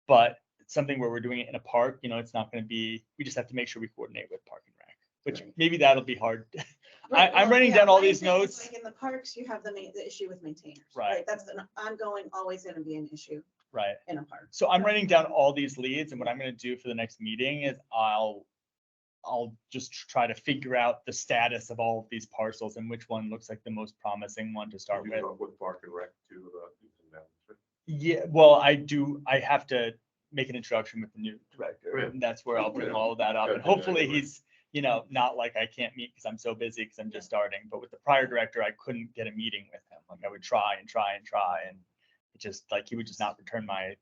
But it's something where we're doing it in a park, it's not gonna be, we just have to make sure we coordinate with Park and Rec, which Right. maybe that'll be hard. Right, I'm well, writing yeah, down all my these thing is, notes. Like in the parks, you have the issue with maintainers. Right. That's an ongoing, always gonna be an issue Right. in a park. So I'm writing down all these leads, and what I'm gonna do for the next meeting is I'll just try to figure out the status of all of these parcels and which one looks like the most promising one to start You with. come up with Park and Rec to, using that. Yeah, well, I have to make an introduction with the new director, Right. and that's where I'll bring all of that up, and Okay. hopefully he's, not like I can't meet because I'm so busy because I'm just starting, but with the prior director, I couldn't get a meeting with him, like I would try and try and try, and it just, like, he would just not return my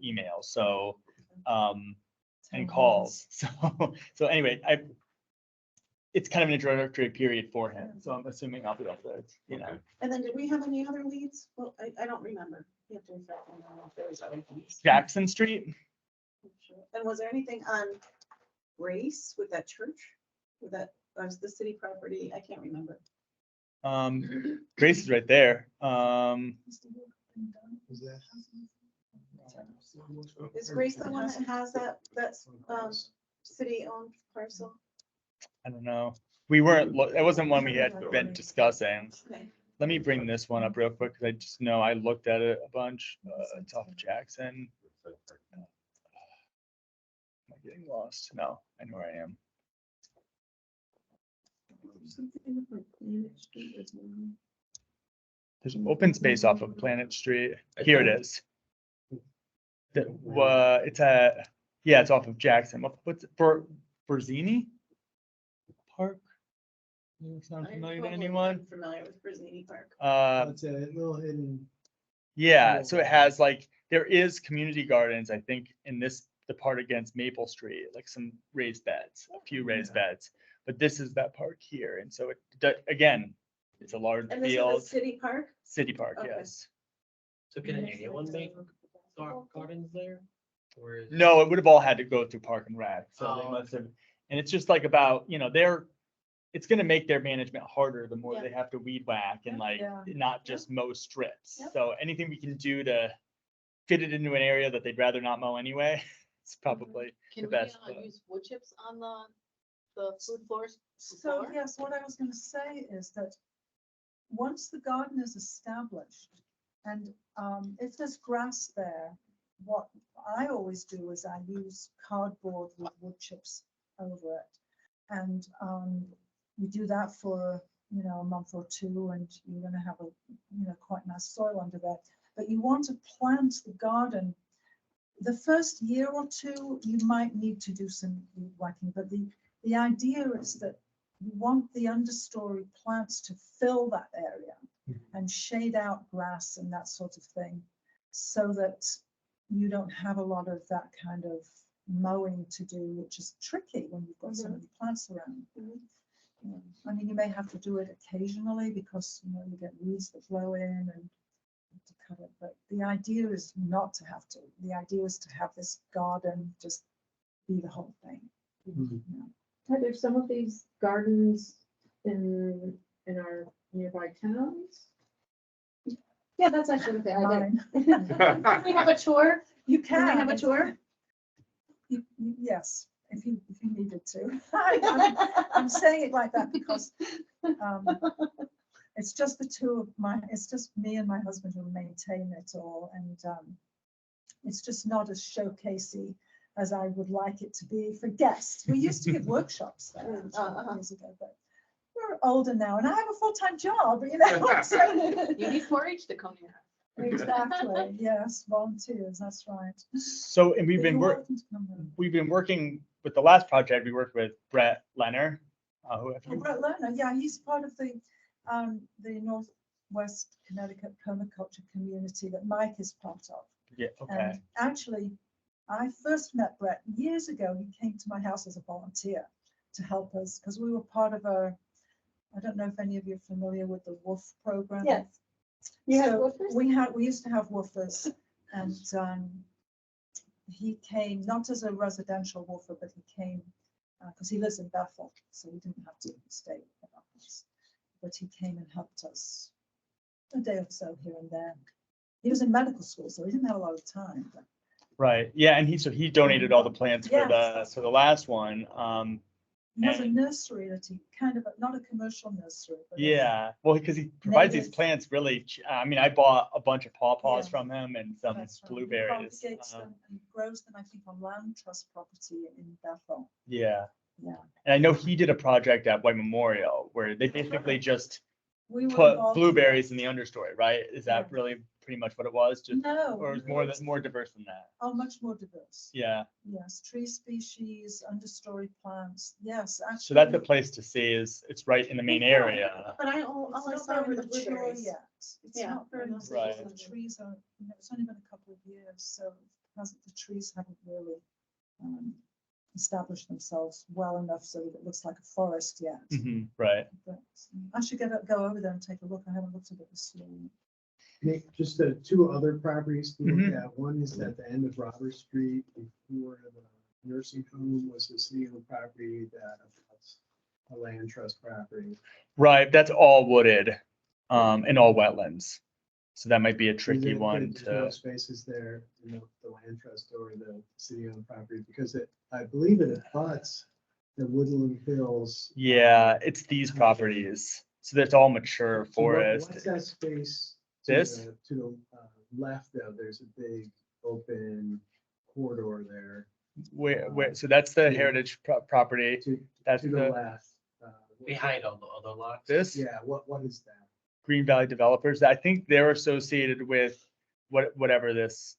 email, so, and calls, so anyway, it's kind of an introductory period for him, so I'm assuming I'll be able to, Okay. And then did we have any other leads? Well, I don't remember. You have to refresh me on if there was other things. Jackson Street. And was there anything on Grace with that church? With that, was the city property? I can't remember. Grace is right there. Is that? Is Grace the one that has that's city-owned parcel? I don't know. We weren't, that wasn't one we had been discussing. Okay. Let me bring this one up real quick, because I just know I looked at it a bunch. It's off of Jackson. Am I getting lost? No, I know where I am. There's an open space off of Planet Street. Here it is. It's it's off of Jackson. What's it, Berzini Park? Does it sound I'm familiar to totally anyone? not familiar with Brzezini Park. It's a little hidden. Yeah, so it has there is community gardens, I think, in the part against Maple Street, like some raised beds, a few raised beds. But this is that park here. And so again, it's a large And this is field, a city park? city park, Okay. yes. So can anyone make gardens there? Or is- No, it would have all had to go through Park and Rec. So they Oh, must have, and it's just like about, it's gonna make their management harder the more Yeah. they have to weed whack and Yeah. not just mow strips. Yep. So anything we can do to fit it into an area that they'd rather not mow anyway, it's probably Can the we best, but- use wood chips on the food floors? So, floor? yes, what I was going to say is that once the garden is established and if there's grass there, what I always do is I use cardboard with wood chips over it. And you do that for, a month or two, and you're going to have quite nice soil under there. But you want to plant the garden. The first year or two, you might need to do some weed whacking, but the idea is that you want the understory plants to fill that area and shade out grass and that sort of thing, so that you don't have a lot of that kind of mowing to do, which is tricky when you've got so many plants around. Mhm. I mean, you may have to do it occasionally because you get weeds that blow in and to cut it, but the idea is not to have to. The idea is to have this garden just be the whole thing. Are there some of these gardens in our nearby towns? Yeah, that's actually the idea. mine. Can we have a tour? You Can we can. have a tour? Yes, if you needed to. I'm saying it like that because um, it's just it's just me and my husband who maintain it all, and it's just not as showcasey as I would like it to be for guests. We used to give workshops there years ago, but we're older now, and I have a full-time job, you know. So You need 4-H to come here. exactly, yes, volunteers. That's right. So, and we've But been you're working. welcome to come down. We've been working with the last project, we worked with Brett Leonard. Who have Oh, you- Brett Lerner, yeah, he's part of the Northwest Connecticut permaculture community that Mike is part of. Yeah, okay. And actually, I first met Brett years ago. He came to my house as a volunteer to help us because we were part of I don't know if any of you are familiar with the WOOF program. Yes. You have So woofers? we used to have woofers, and he came not as a residential woofer, but he came because he lives in Bethel, so we didn't have to stay at our house. But he came and helped us a day or so here and there. He was in medical school, so he didn't have a lot of time. But Right, yeah, and he donated all the plants for Yes. the last one. he has a And- nursery that he kind of, not a commercial nursery, but Yeah, well, because he provides these Native. plants really, I mean, I bought a bunch of pawpaws Yeah. from him and some that's right. He blueberries. propagates them and grows them, I think, on land trust property in Bethel. Yeah, Yeah. and I know he did a project at White Memorial where they basically just We were put involved in blueberries that. in the understory, right? Is that Yeah. really pretty much what it was? Just, No. or is no, more diverse than that? Oh, much more diverse. Yeah, Yes, tree species, understory plants, yes, actually. so that's a place to see is, it's right in the main area. But all I It's saw not were very the mature blueberries. yet. It's Yeah, not very those mature. Right. The trees are, it's only been a couple of years, so the trees haven't really established themselves well enough so that it looks like a forest yet. Mhm, right, But I should go over there and take a look. I haven't looked at it this year. Nick, just two other properties to look Mhm. at. One is at the end of Robert Street before the nursing home was the city-owned property that was a land trust property. right, that's all wooded, and all wetlands. So that might be a tricky one There's no to, spaces there, the land trust or the city-owned property, because I believe it abuts the Woodland Hills. yeah, it's these properties. So that's all mature So forest. What's that space? This? To the left, though, there's a big open corridor there. Where, so that's the heritage property. To, That's to the the, left. Behind all the other lots. this Yeah, what is that? Green Valley Developers. I think they're associated with whatever this,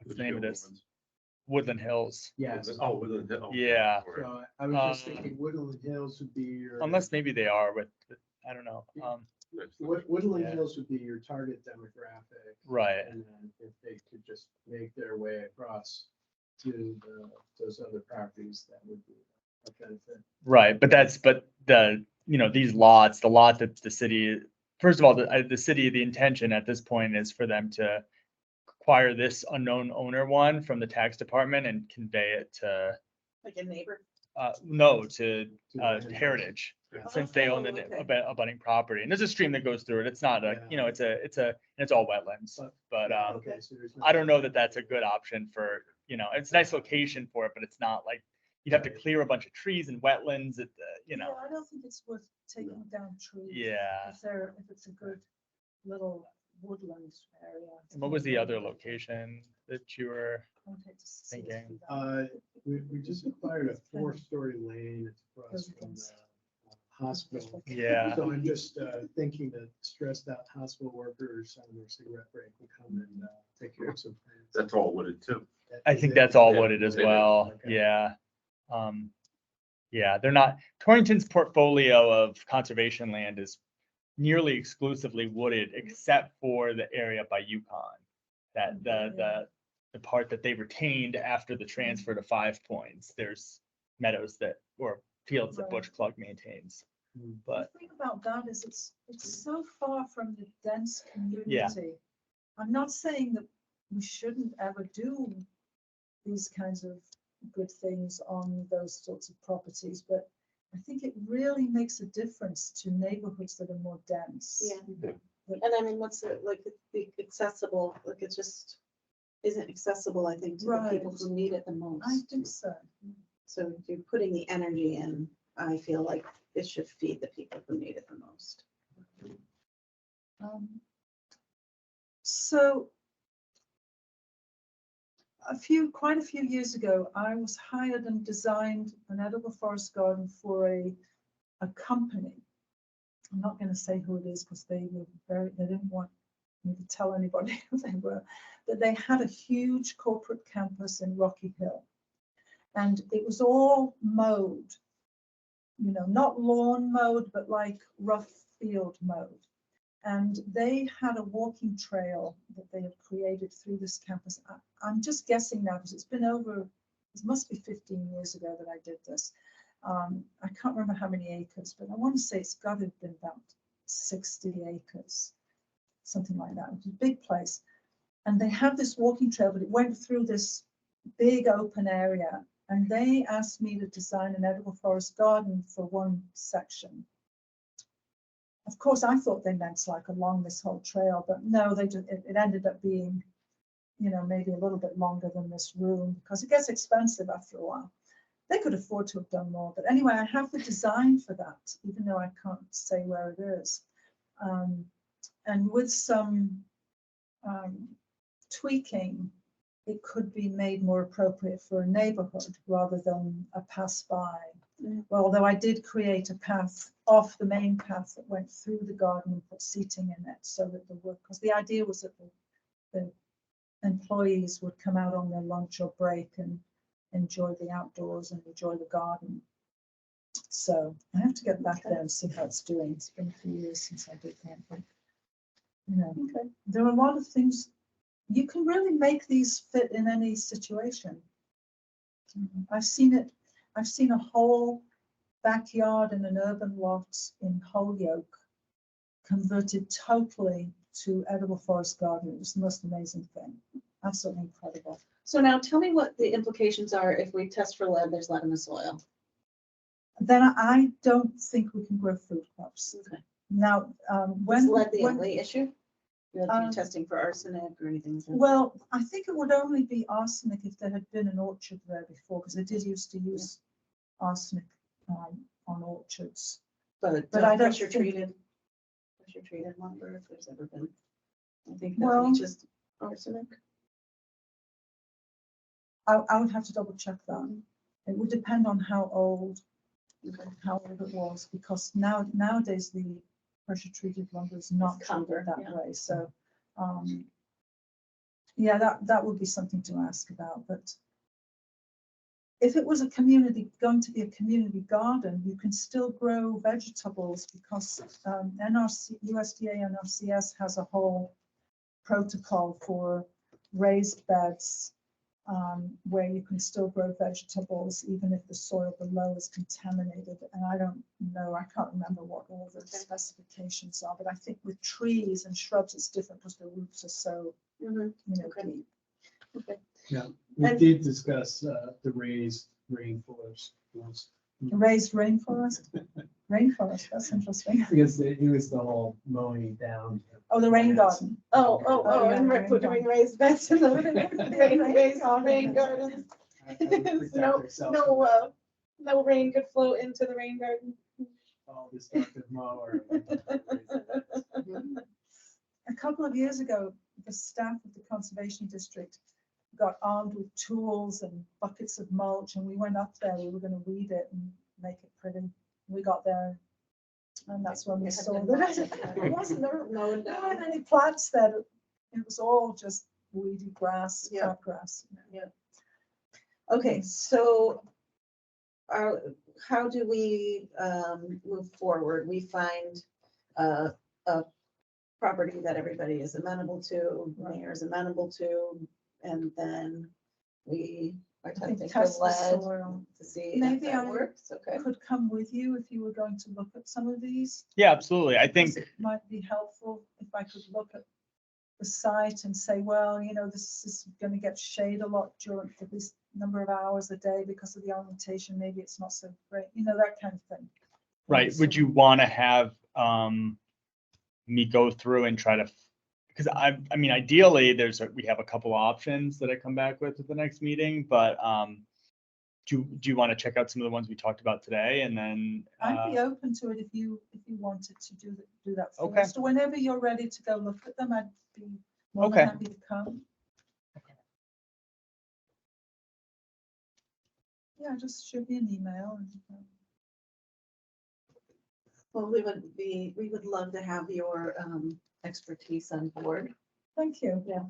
what's the name of this? Woodland Hills. Yes. Oh, within the. okay, Yeah. all right. So I was just Um, thinking Woodland Hills would be your. Unless maybe they are with, I don't know. Woodland Yeah. Hills would be your target demographic. Right. And then if they could just make their way across to those other properties, that would be a benefit. Right, but these lots, the lot that the city, first of all, the city, the intention at this point is for them to acquire this unknown owner one from the tax department and convey it to, Like a neighbor. no, to To the land trust. Heritage, Yeah. since they own Oh, the okay. abutting property. And there's a stream that goes through it. It's not Yeah. it's all wetlands. But Yeah, okay, so there's no- I don't know that that's a good option for, it's a nice location for it, but it's not like, you'd have to clear a bunch of trees and wetlands at the, Yeah, I don't think it's worth taking down trees. Yeah. If it's a good little woodland area. And what was the other location that you were, I would hate to see it thinking? be that. We just acquired a 4-story lane across from the hospital. Yeah. So I'm just thinking that stressed out hospital workers on their cigarette break will come and take care of some plants. That's all wooded too. I think that's all Yeah, wooded as it is. well. Okay. Yeah. Yeah, they're not, Torrington's portfolio of conservation land is nearly exclusively wooded, except for the area by Yukon. That the part that they retained after the transfer to 5 Points, there's meadows or fields that Butch Klug maintains. Hmm. But The thing about that is it's so far from the dense community. I'm not saying that we shouldn't ever do these kinds of good things on those sorts of properties, but I think it really makes a difference to neighborhoods that are more dense. Yeah. And I mean, what's it, like, the accessible, like, it just isn't accessible, I think, to the people Right. who need it the I most. think so. So if you're putting the energy in, I feel like it should feed the people who need it the most. So quite a few years ago, I was hired and designed an edible forest garden for a company. I'm not going to say who it is because they didn't want me to tell anybody who they were, but they had a huge corporate campus in Rocky Hill. And it was all mowed, not lawn mowed, but like rough field mowed. And they had a walking trail that they had created through this campus. I'm just guessing now because it must be 15 years ago that I did this. I can't remember how many acres, but I want to say it's got to have been about 60 acres, something like that. It was a big place. And they have this walking trail, but it went through this big open area. And they asked me to design an edible forest garden for one section. Of course, I thought they meant like along this whole trail, but no, it ended up being, maybe a little bit longer than this room because it gets expensive after a while. They could afford to have done more, but anyway, I have the design for that, even though I can't say where it is. And with some tweaking, it could be made more appropriate for a neighborhood rather than a pass-by. Well, although I did create a path off the main path that went through the garden and put seating in it so that because the idea was that the employees would come out on their lunch or break and enjoy the outdoors and enjoy the garden. So I have to get back there and see how it's doing. It's been a few years since I did that, but there are a lot of things. You can really make these fit in any situation. I've seen a whole backyard in an urban lot in Holyoke converted totally to edible forest garden. It was the most amazing thing. Absolutely incredible. So now tell me what the implications are if we test for lead, there's lead in the soil. Then I don't think we can grow food crops. Okay. Now, Was lead the when- only issue? You're testing for arsenic or anything? Like that? Well, I think it would only be arsenic if there had been an orchard there before, because they did used to use arsenic on orchards. But I don't pressure think- treated lumber, if there's ever been, I think Well- that's just arsenic. I would have to double check that. It would depend on how old Okay. it was, because nowadays the pressure treated lumber is not It's treated copper, that yeah. way. So, that would be something to ask about. But if it was going to be a community garden, you can still grow vegetables because USDA NRCS has a whole protocol for raised beds where you can still grow vegetables even if the soil below is contaminated. And I don't know, I can't remember what all the specifications are, but I think with trees and shrubs it's different because the roots are so, Okay. deep. Okay. Yeah, we And- did discuss the raised rainforest. Raised rainforest? Rainforest, that's interesting. Because it was the whole mowing down. Oh, the rain garden. And yeah, we're doing raised beds in the rain gardens. I would protect No, ourselves from no rain could flow into the rain garden. all destructive mower. A couple of years ago, the staff of the Conservation District got armed with tools and buckets of mulch, and we went up there. We were going to weed it and make it pretty. We got there, and that's when we It had saw been that it wasn't there weren't any plants there. It was all just weedy grass, Yeah. cut grass. Okay, so how do we move forward? We find a property that everybody is amenable to, mayor is amenable to, and then we are I think testing for test the lead soil. to see if Maybe that I works, okay? could come with you if you were going to look at some of these. Yeah, absolutely. I think, Because it might be helpful if I could look at the site and say, well, this is going to get shade a lot for this number of hours a day because of the orientation. Maybe it's not so great, that kind of thing. right, would you want to have me go through and try to, because I mean, ideally, we have a couple options that I come back with at the next meeting, but do you want to check out some of the ones we talked about today and then? I'd be open to it if you wanted to do that Okay. first. Whenever you're ready to go look at them, I'd be more Okay. than happy to come. Yeah, just shoot me an email. Well, we would love to have your expertise on board. Thank you. Yeah.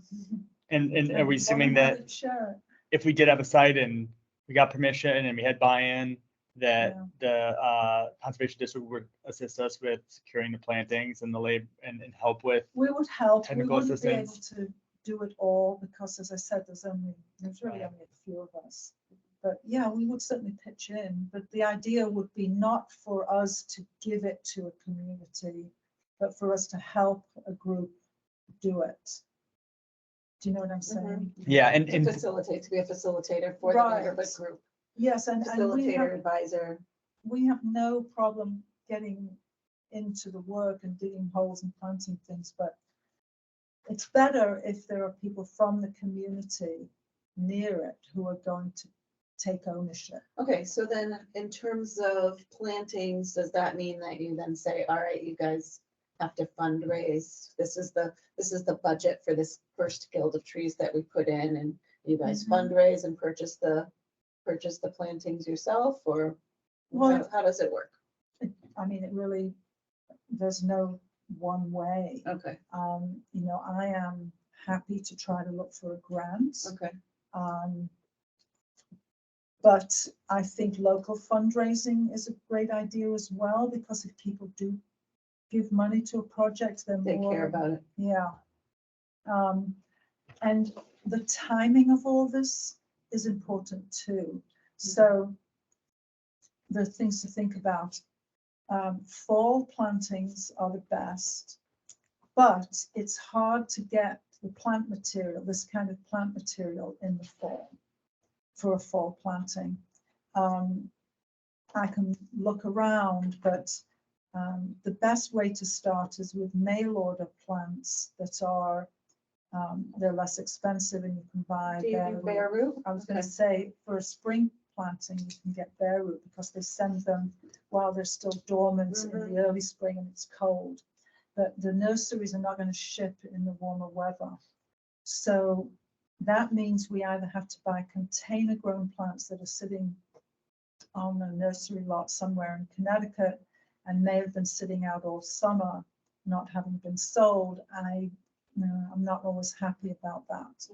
And are we More than assuming happy that to share it. if we did have a site and we got permission and we had buy-in, that the conservation district would assist us with securing the plantings and the lab and help with? We would help. We Technical wouldn't be able assistance. to do it all because, as I said, there's really Right. only a few of us. But yeah, we would certainly pitch in. But the idea would be not for us to give it to a community, but for us to help a group do it. Do you know what I'm saying? Yeah, and To facilitate, to be a facilitator for the Right. neighborhood group, Yes, and facilitator, advisor. we have no problem getting into the work and digging holes and planting things, but it's better if there are people from the community near it who are going to take ownership. Okay, so then in terms of plantings, does that mean that you then say, all right, you guys have to fundraise? This is the budget for this first guild of trees that we put in, and you guys fundraise and purchase the plantings yourself, or Well, how does it work? I mean, it really, there's no one way. Okay, You know, I am happy to try to look for a grant. okay. But I think local fundraising is a great idea as well, because if people do give money to a project, they're They more. care about it. Yeah. And the timing of all this is important too. So the things to think about. Fall plantings are the best, but it's hard to get the plant material, this kind of plant material in the fall for a fall planting. I can look around, but the best way to start is with mail order plants that are, they're less expensive and you can buy. Do you do bare root? I was going Okay. to say, for a spring planting, you can get bare root because they send them while they're still dormant in the early spring and it's cold. But the nurseries are not going to ship in the warmer weather. So that means we either have to buy container grown plants that are sitting on a nursery lot somewhere in Connecticut and may have been sitting out all summer, not having been sold. I'm not always happy about that,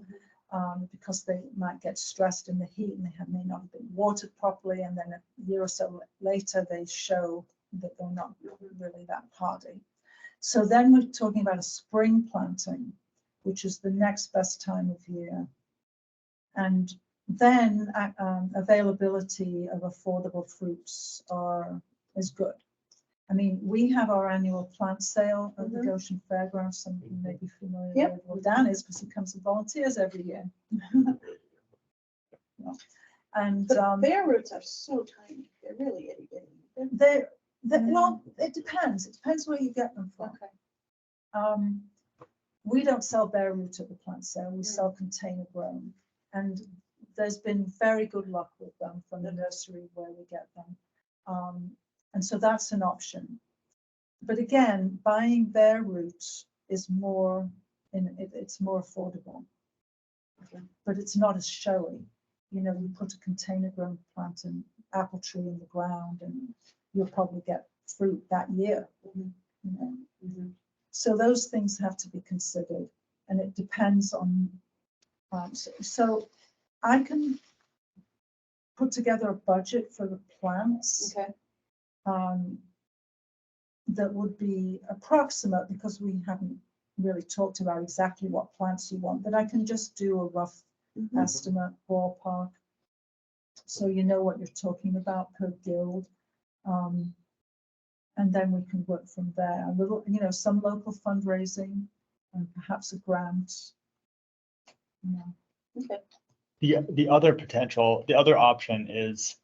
because they might get stressed in the heat and they may not have been watered properly, and then a year or so later they show that they're not really that hardy. So then we're talking about a spring planting, which is the next best time of year. And then availability of affordable fruits is good. I mean, we have our annual plant sale at the Goshen Fairgrounds. Some of you may be familiar with what Dan is because he comes and volunteers every year. Yeah. And But bare roots are so tiny. They're really itty bitty. well, it depends. It depends where you get them from. Okay. We don't sell bare root at the plant sale. We sell container grown, and there's been very good luck with them from the nursery where we get them. And so that's an option. But again, buying bare roots is it's more affordable. Okay. But it's not as showy. You know, you put a container grown plant and apple tree in the ground and you'll probably get fruit that year. You know? So those things have to be considered, and it depends on, so I can put together a budget for the plants. Okay. That would be approximate, because we haven't really talked about exactly what plants you want, but I can just do a rough estimate, ballpark. So you know what you're talking about per guild. And then we can work from there. A little, you know, some local fundraising and perhaps a grant. Yeah. Okay. The other option is,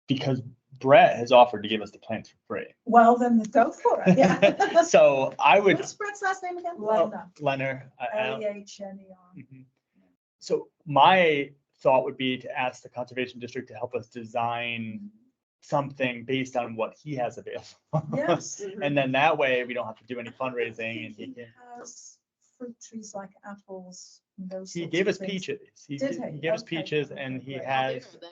because Brett has offered to give us the plants for free. Well, then go for it. Yeah. So I would, What's Brett's last name again? Lena, Leonard, I don't- Leher. Mhm. So my thought would be to ask the Conservation District to help us design something based on what he has available. Yes. And then that way we don't have to do any I fundraising and think he can, has fruit trees like apples and those he sorts gave of us things. peaches. He Did he he? gave us Okay. peaches and he Great. How big has, are they?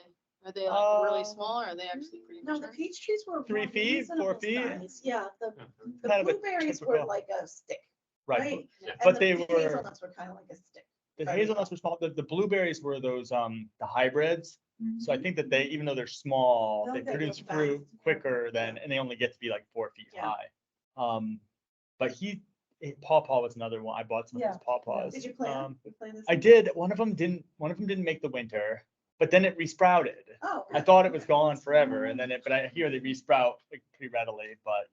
Are they like really Uh, small or are they actually pretty No, the mature? peach trees were. 3 more feet, 4 reasonable feet? size. Yeah, the Kind of a blueberries were typical- like a stick, right. right? Yeah. And But the they were- hazelnuts were kind of like a stick. The Right. hazelnuts were small, the blueberries were those, the hybrids. So I think that they, even though they're small, They'll they get produce real fruit fast. quicker than, and they only get to be like 4 feet Yeah. high. But pawpaw was another one. I bought some of Yeah, his pawpaws. Did you plant? You planted I some? did. One of them didn't make the winter, but then it resprouted. Oh. I thought it was gone forever and then but I hear they resprout like pretty readily, but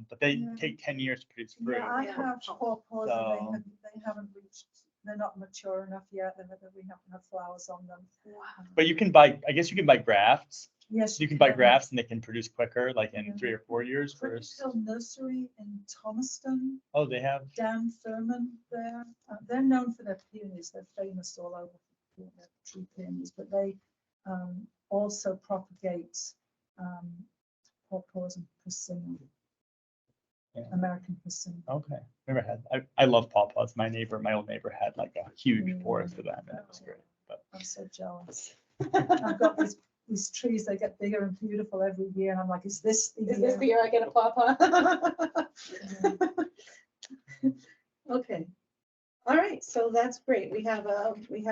but they Yeah. take 10 years to produce fruit. Yeah, I Yeah. have pawpaws So- and they haven't reached, they're not mature enough yet, and we haven't had flowers on them. Wow. But I guess you can buy grafts. Yes. You can buy grafts and they can produce quicker, like in Yeah. 3 or 4 years versus, Hill Nursery in Thomaston, oh, they have, Dan Thurman there. They're known for their peonies. They're famous all over for their tree peonies, but they also propagate pawpaws and persimmon, Yeah. American persimmon. okay, never had, I love pawpaws. My old neighbor had like a huge Mm. forest of them and it was great, but. I'm so jealous. I've got these trees, they get bigger and beautiful every year, and I'm like, is this the Is this the year? year I get a pawpaw? Okay. All right, so that's great. We have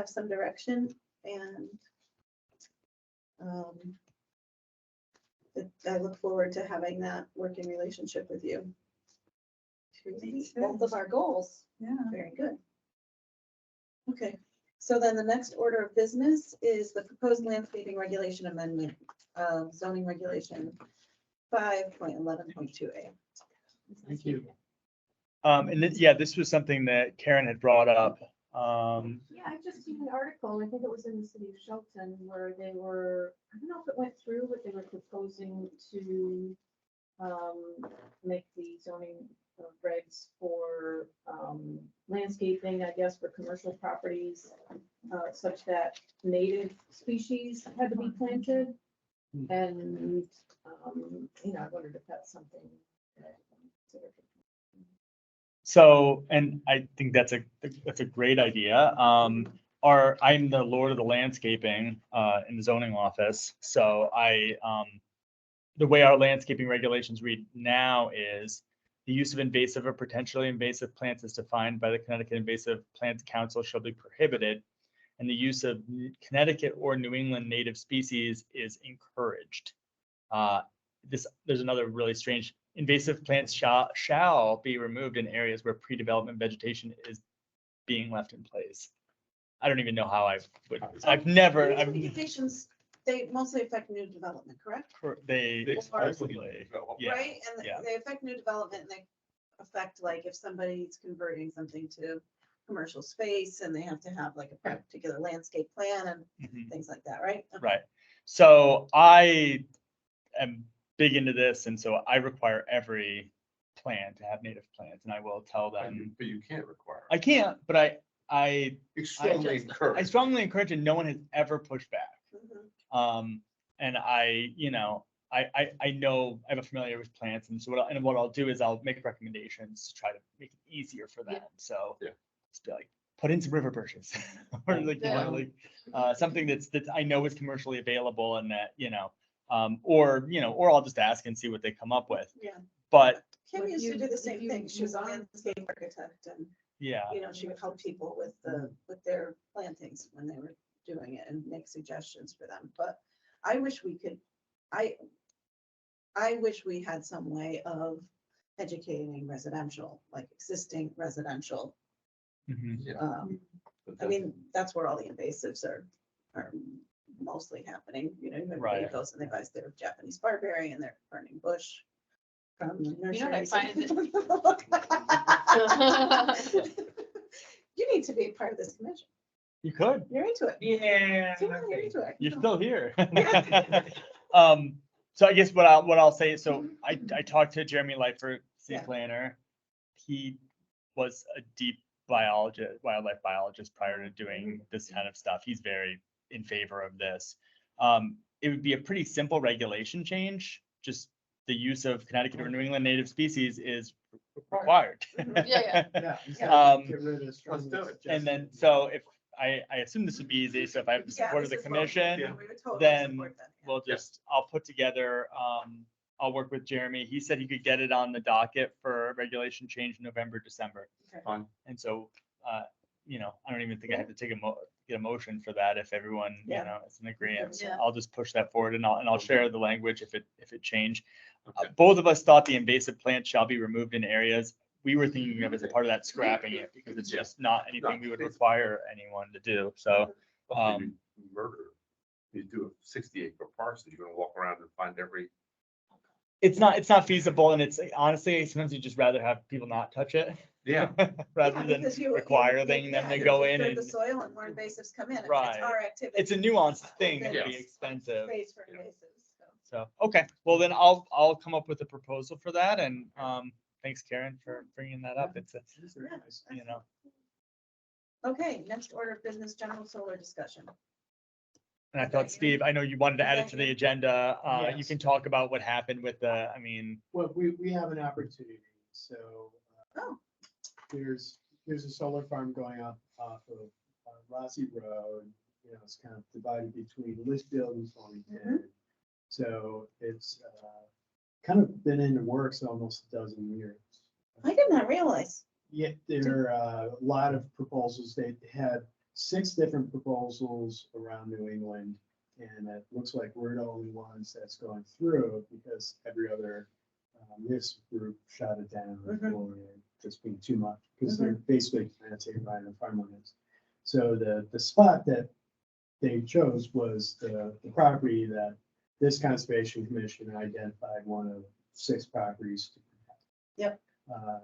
some direction and I look forward to having that working relationship with you. To Me meet too. both of our goals. Yeah. Very good. Okay, so then the next order of business is the proposed landscaping regulation amendment, zoning regulation 5.11.2A. Thank you. And then, yeah, this was something that Karen had brought up. Yeah, I've just seen an article, and I think it was in the city of Shelton, where they were, I don't know if it went through, but they were proposing to make the zoning regs for landscaping, I guess, for commercial properties, such that native species had to be planted. And, I wondered if that's something that considered. So, and I think that's a great idea. I'm the lord of the landscaping in the zoning office. So the way our landscaping regulations read now is the use of invasive or potentially invasive plants is defined by the Connecticut Invasive Plants Council shall be prohibited, and the use of Connecticut or New England native species is encouraged. There's another really strange, invasive plants shall be removed in areas where pre-development vegetation is being left in place. I don't even know how I've never, These regulations, they mostly affect new development, correct? they explicitly, yeah, Right, and yeah. they affect new development and they affect like if somebody's converting something to commercial space and they have to have like a particular landscape plan and Mhm. things like that, right? Okay. Right. So I am big into this, and so I require every plan to have native plants, and I will tell them. But you can't require. I can't, but I Strongly encourage. strongly encourage it. No one has ever pushed back. Mhm. And I know I have a familiar with plants, and so what I'll do is I'll make recommendations to try to make it easier for them. Yeah. So Yeah. just be like, put in some river bushes, or like, Yeah. something that I know is commercially available, and that or I'll just ask and see what they come up with. Yeah. But Kim If used to you- do the if same you- thing. She was a you want- landscape architect and, yeah, she would help people with their plantings when they were doing it and make suggestions for them. But I wish we could, I wish we had some way of educating residential, like existing residential. mhm. But I mean, that's where all the invasives are mostly happening, everybody Right. goes and they buy their Japanese barberry and they're burning bush from the You know what I nurseries. You need to be part of this commission. You could. You're into it. Yeah. Seem like you're into it. You're still here. So I guess what I'll say is, so I talked to Jeremy Lightford, city Yeah. planner. He was a deep wildlife biologist prior to doing this kind of stuff. He's very in favor of this. It would be a pretty simple regulation change, just the use of Connecticut or New England native species is required. Yeah, Yeah. Um, Get rid of the strong let's do it. And then, suggestions. so if, I assume this would be easy, so if I have the Yeah, support of the this is what we- commission, we would totally then support that, yeah. we'll just, I'll put together, I'll work with Jeremy. He said he could get it on the docket for regulation change in November, December. Fine. And so, I don't even think I have to get a motion for that if everyone, Yeah. is in agreement. So Yeah. I'll just push that forward and I'll share the language if it changed. Okay. Both of us thought the invasive plants shall be removed in areas. We were thinking of as a part of that scrapping it because it's just not anything we would require anyone to do. So, Also, you murder, you do a 60-acre parcel, you're gonna walk around and find every, it's not feasible, and it's honestly, sometimes you just rather have people not touch it. yeah. Rather Yeah, than because you- require you- them yeah, to you go in disturb and, the soil and more invasives come in. I mean, Right. It's our activity. it's a nuanced thing, it'd Then be it's expensive. Space for invasives, so. So, okay, well then I'll come up with a proposal for that, and, thanks Karen for bringing that up. It's, It is very nice. Okay, next order of business, general solar discussion. and I thought, Steve, I know you wanted to add it to the agenda. You Yes. can talk about what happened with the, Well, we have an opportunity, so. Oh. There's a solar farm going up off of Rossi Road, it's kind of divided between Litchfield and Farmington. So it's kind of been in the works almost a dozen years. I did not realize. Yeah, there are a lot of proposals. They had 6 different proposals around New England. And it looks like we're the only ones that's going through because every other municipal group shot it down for just being too much. Because they're basically trying to take right on farmlands. So the spot that they chose was the property that this Conservation Commission identified one of 6 properties to protect. Yep.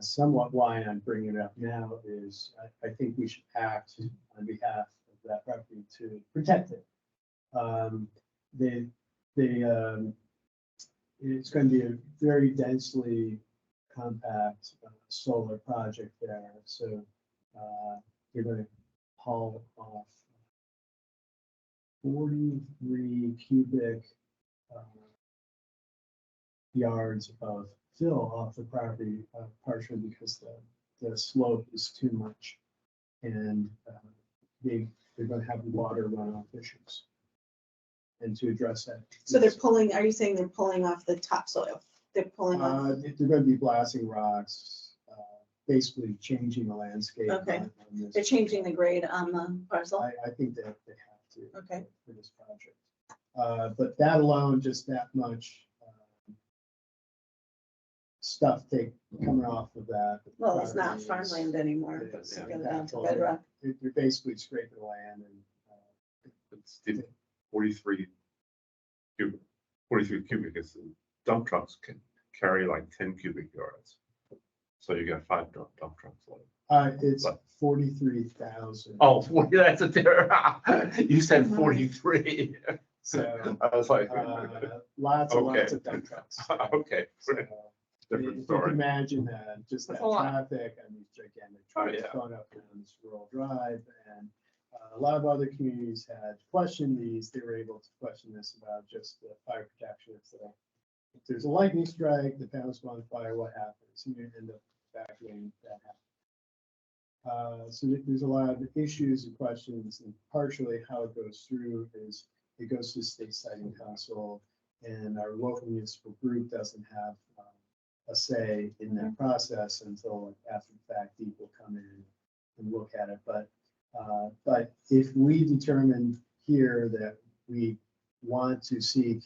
Somewhat why I'm bringing it up now is I think we should act on behalf of that property to protect it. It's going to be a very densely compact solar project there. So you're going to haul off 43 cubic yards of fill off the property, partially because the slope is too much. And they're going to have water runoff issues. And to address that. So are you saying they're pulling off the topsoil? They're pulling off, They're going to be blasting rocks, basically changing the landscape. Okay. on this. they're changing the grade on the parcel? I think that they have to. Okay. For this project. But that alone, just that much stuff coming off of that. Well, it's not property is- farmland anymore. is It's going down to impactful. bedrock. You're basically scraping the land and. It's 43 cubic is dump trucks can carry like 10 cubic yards. So you got 5 dump trucks. It's What? 43,000. Oh, 40, that's a terror. You said Mhm. 43. So, I was like, lots and lots Okay. of dump trucks. okay, So, different If you can story. imagine that, just that That's a lot. traffic, I mean, gigantic Oh, trucks yeah. going up and down this rural drive, and a lot of other communities had questioned these, they were able to question this about just the fire protection. If there's a lightning strike, the panel's on fire, what happens? And you end up evacuating that happen. So there's a lot of issues and questions, and partially how it goes through is it goes to the state siting council, and our local municipal group doesn't have a say in that process until after the fact, DEEP will come in and look at it. But if we determine here that we want to seek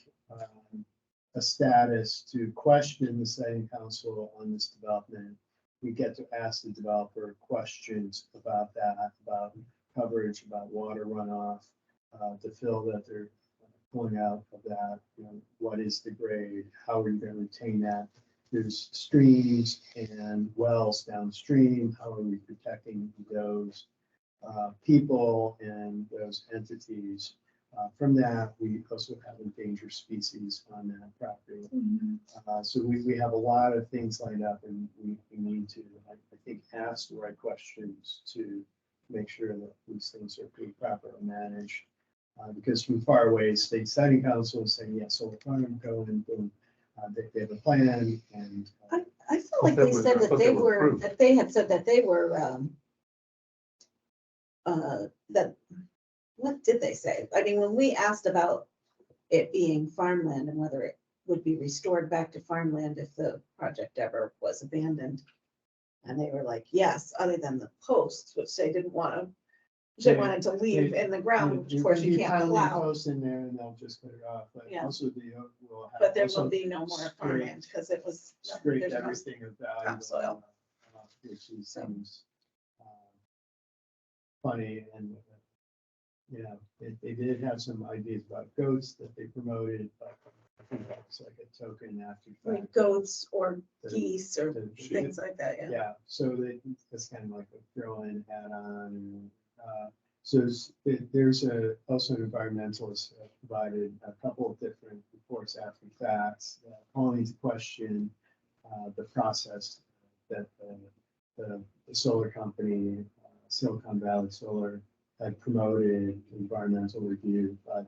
a status to question the siting council on this development, we get to ask the developer questions about that, about coverage, about water runoff, the fill that they're pulling out of that, what is the grade, how are you going to retain that? There's streams and wells downstream, how are we protecting those people and those entities? From that, we also have endangered species on that property. So we have a lot of things lined up and we need to, I think, ask the right questions to make sure that these things are pretty properly managed. Because from far away, state siting council is saying, yes, solar farm, go and boom. They have a plan and. I felt like they said that they were, approved. that they had said that they were, that, what did they say? I mean, when we asked about it being farmland and whether it would be restored back to farmland if the project ever was abandoned. And they were like, yes, other than the posts, which they didn't want to, they wanted to leave in the ground, of course, you can't plow. Posts in there and they'll just cut it off, but Yeah. also the, will have. But there also will be no more farmland because it was. Scrape there's no- everything of value. topsoil. Which is, seems funny and, you know, they did have some ideas about goats that they promoted, but I think that's like a token after. Like fact. goats or The- geese or the- things like that, yeah. Yeah, so that's kind of like a throw-in add-on. And, so there's also an environmentalist provided a couple of different reports after facts, calling into question the process that the solar company, Silicon Valley Solar, had promoted environmental review, but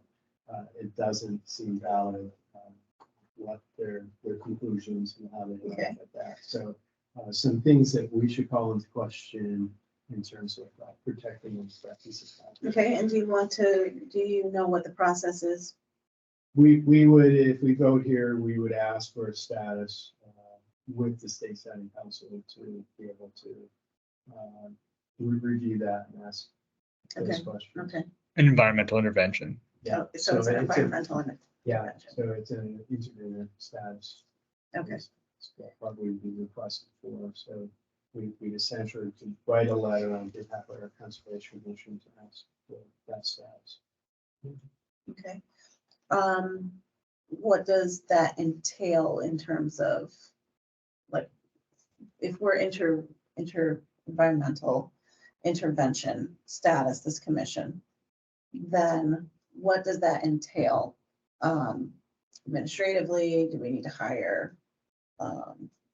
it doesn't seem valid what their conclusions and how they arrived at that. So some things that we should call into question in terms of protecting that piece of property. Okay, and do you know what the process is? We would, if we vote here, we would ask for a status with the state siting council to be able to review that and ask those Okay, questions. Okay, An environmental intervention. Yeah, so it's an a- environmental. Yeah, intervention. so it's an integrated status. Okay, It's probably be requested for, so we'd essentially could write a letter on behalf of our conservation commission to ask for that status. okay. What does that entail in terms of, like, if we're environmental intervention status, this commission, then what does that entail? Administratively, do we need to hire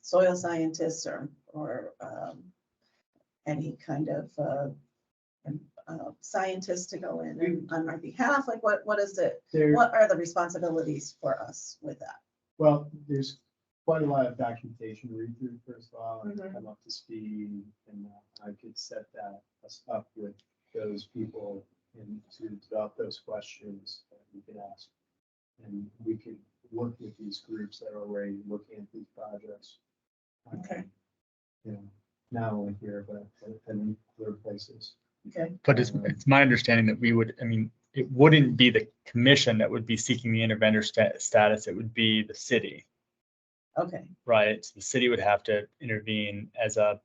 soil scientists or any kind of scientists to go in and on our behalf? Like, what is it? There, What are the responsibilities for us with that? well, there's quite a lot of documentation to read through first of all, and Mhm. come up to speed, and I could set that us up with those people and to develop those questions that we can ask. And we can work with these groups that are already looking at these projects. Okay. You know, not only here, but in other places. Okay, But it's my understanding that we would, I mean, it wouldn't be the commission that would be seeking the intervenor status, it would be the city, okay, right? So the city would have to intervene as a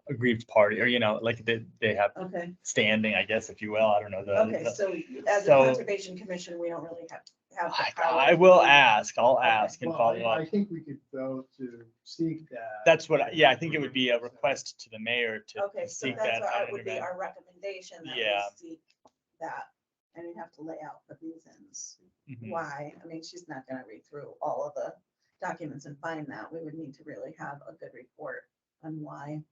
aggrieved party, or, you know, like they have okay, standing, I guess, if you will, I don't know. okay. So as a so- conservation commission, we don't really have the power. I will ask, I'll Okay. ask and Well, follow I up. think we could vote to seek that. That's what, yeah, I think it would be a request to the mayor to Okay, so seek that's that. what would be intervention. our recommendation, that Yeah. we seek that. And you have to lay out the reasons Mhm. why. I mean, she's not gonna read through all of the documents and find that. We would need to really have a good report on why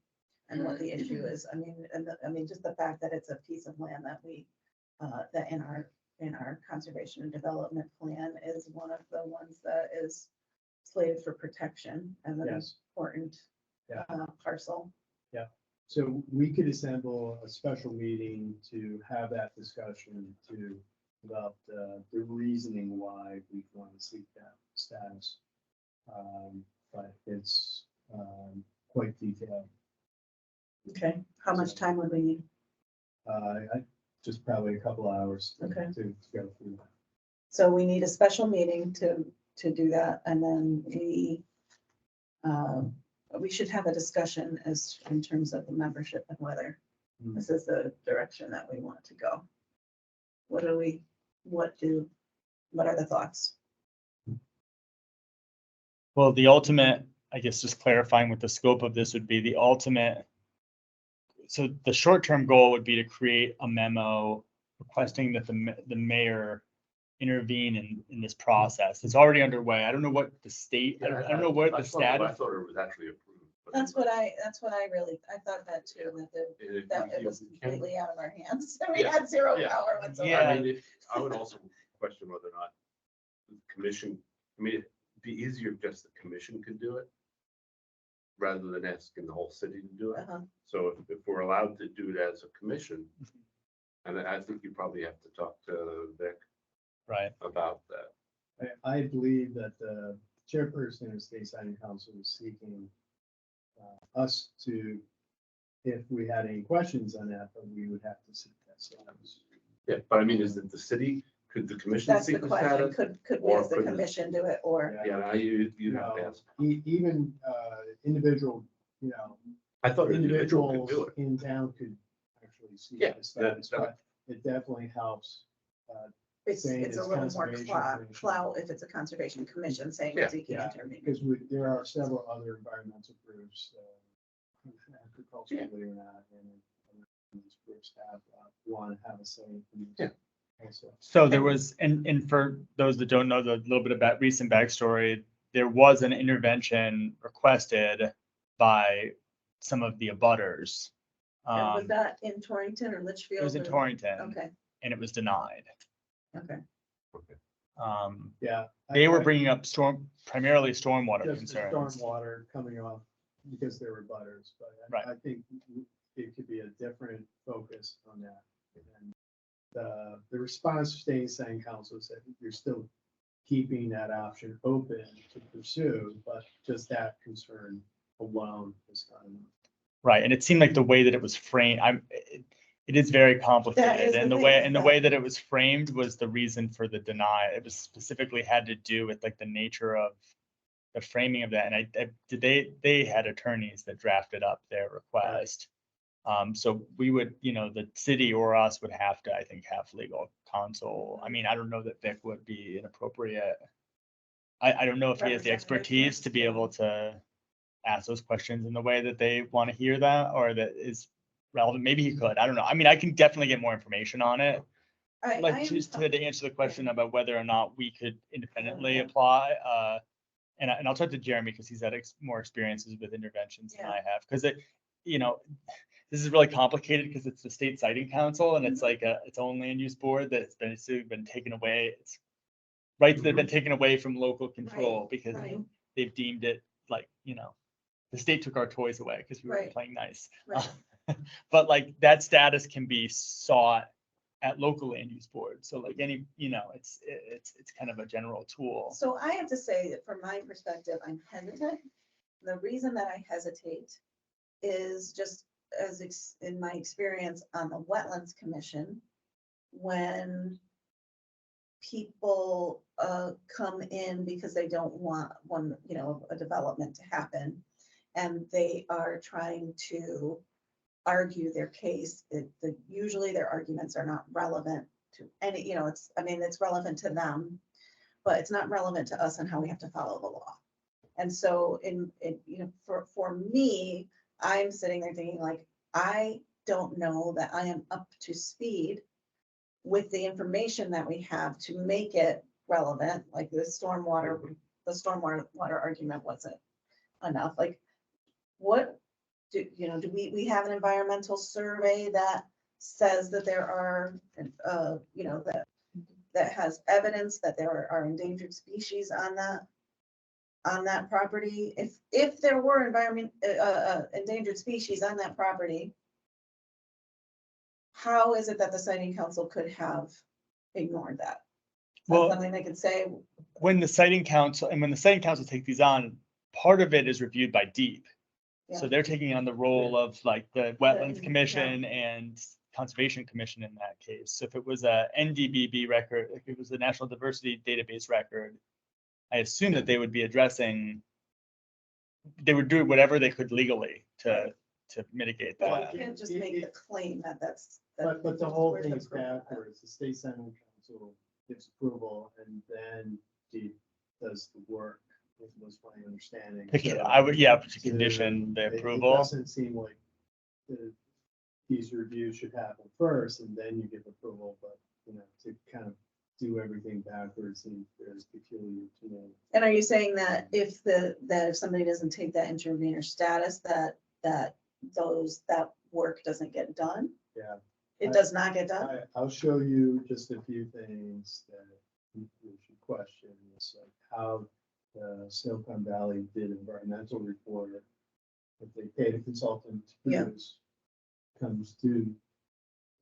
and what the issue is. I mean, I mean, just the fact that it's a piece of land that we, that in our conservation and development plan is one of the ones that is slated for protection as an Yes. important Yeah. Parcel. So we could assemble a special meeting to have that discussion to develop the reasoning why we want to seek that status. But it's quite detailed. Okay, how much time would we need? Just probably a couple hours Okay. to go through that. So we need a special meeting to do that, and then we should have a discussion as in terms of the membership and whether Mm. this is the direction that we want to go. What are the thoughts? Well, the ultimate, I guess, just clarifying what the scope of this would be, the ultimate. So the short-term goal would be to create a memo requesting that the mayor intervene in this process. It's already underway. I don't know what the state, I don't know what the I status. thought it was actually approved. but That's what I really, I thought that too, that it was completely out of our hands. We Yeah, had zero yeah. power I whatsoever. mean, I would also question whether or not the commission, I mean, it'd be easier if just the commission could do it rather than asking the whole city to do it. Uh-huh. So if we're allowed to do it as a commission, and I think you probably have to talk to Vic Right. about that. I believe that the chairperson of the state signing council is seeking us to, if we had any questions on that, but we would have to seek that status. Yeah, but I mean, is it the city? Could the commission That's the seek the question. status? Could we or as the could the- commission do it or? Yeah, you have to ask. Even individual, I thought an individual could individuals do it. in town could actually seek Yeah, the status, that- but it definitely helps. It's saying a it's little more conservation commission. clout if it's a conservation commission saying Yeah. it's seeking Yeah, intervention. because there are several other environmental groups, agricultural, believe it or not, and these groups want to have a say in Yeah. this also. So there was, and for those that don't know the little bit about recent backstory, there was an intervention requested by some of the abutters. And was that in Torrington or Litchfield? It was in or- Torrington Okay, and it was denied. okay. Yeah. They were I- bringing up primarily stormwater Just the concerns. stormwater coming off because there were butters, but Right. I think it could be a different focus on that. And the response to state saying council said you're still keeping that option open to pursue, but just that concern alone is not enough. Right, and it seemed like the way that it was framed, it is very complicated, the and the thing, way, is and the that- way that it was framed was the reason for the deny. It was specifically had to do with like the nature of the framing of that, and they had attorneys that drafted up their request. So we would, the city or us would have to, I think, have legal counsel. I mean, I don't know that Vic would be inappropriate. I don't know if he has the Representative, expertise to be able to ask those questions in the way that they want to hear that, or that is relevant. Maybe he could, I don't know. I mean, I can definitely get more information on it. I Like, am just com- to answer the question about whether or not we could independently apply, and I'll talk to Jeremy because he's had more experiences with interventions than I have, because this is really complicated because it's the state siting council and it's like its own land use board that's been taken away. It's rights that have been taken away from local control because right. they've deemed it like, the state took our toys away because we were Right. playing nice. Right. But like that status can be sought at local land use boards. So like any, it's kind of a general tool. So I have to say that from my perspective, I'm hesitant. The reason that I hesitate is just in my experience on the Wetlands Commission, when people come in because they don't want a development to happen, and they are trying to argue their case, usually their arguments are not relevant to any, it's relevant to them, but it's not relevant to us and how we have to follow the law. And so for me, I'm sitting there thinking like, I don't know that I am up to speed with the information that we have to make it relevant, like the stormwater argument wasn't enough. Like, what do we have an environmental survey that says that there are, that has evidence that there are endangered species on that property? If there were endangered species on that property, how is it that the siting council could have ignored that? Well, Something they could say, when the siting council take these on, part of it is reviewed by DEEP. So Yeah. they're taking on the role of like the Wetlands Commission and Conservation Commission in that case. So if it was a NDBB record, if it was the National Diversity Database record, I assume that they would be they would do whatever they could legally to mitigate Well, that. you can't just make the claim that that's. But the whole where's thing the is proof of that? backwards. The state senate council gives approval and then does the work, was my understanding. So- I would, yeah, to So condition the it approval. doesn't seem like these reviews should happen first and then you give approval, but, you know, to kind of do everything backwards seems very peculiar to me. And are you saying that if that if somebody doesn't take that intervenor status, that that work doesn't get done? Yeah. It does not get done? I'll show you just a few things that you should question. It's like how the Snowcomb Valley did environmental report. If they paid a consultant to Yeah. produce, comes to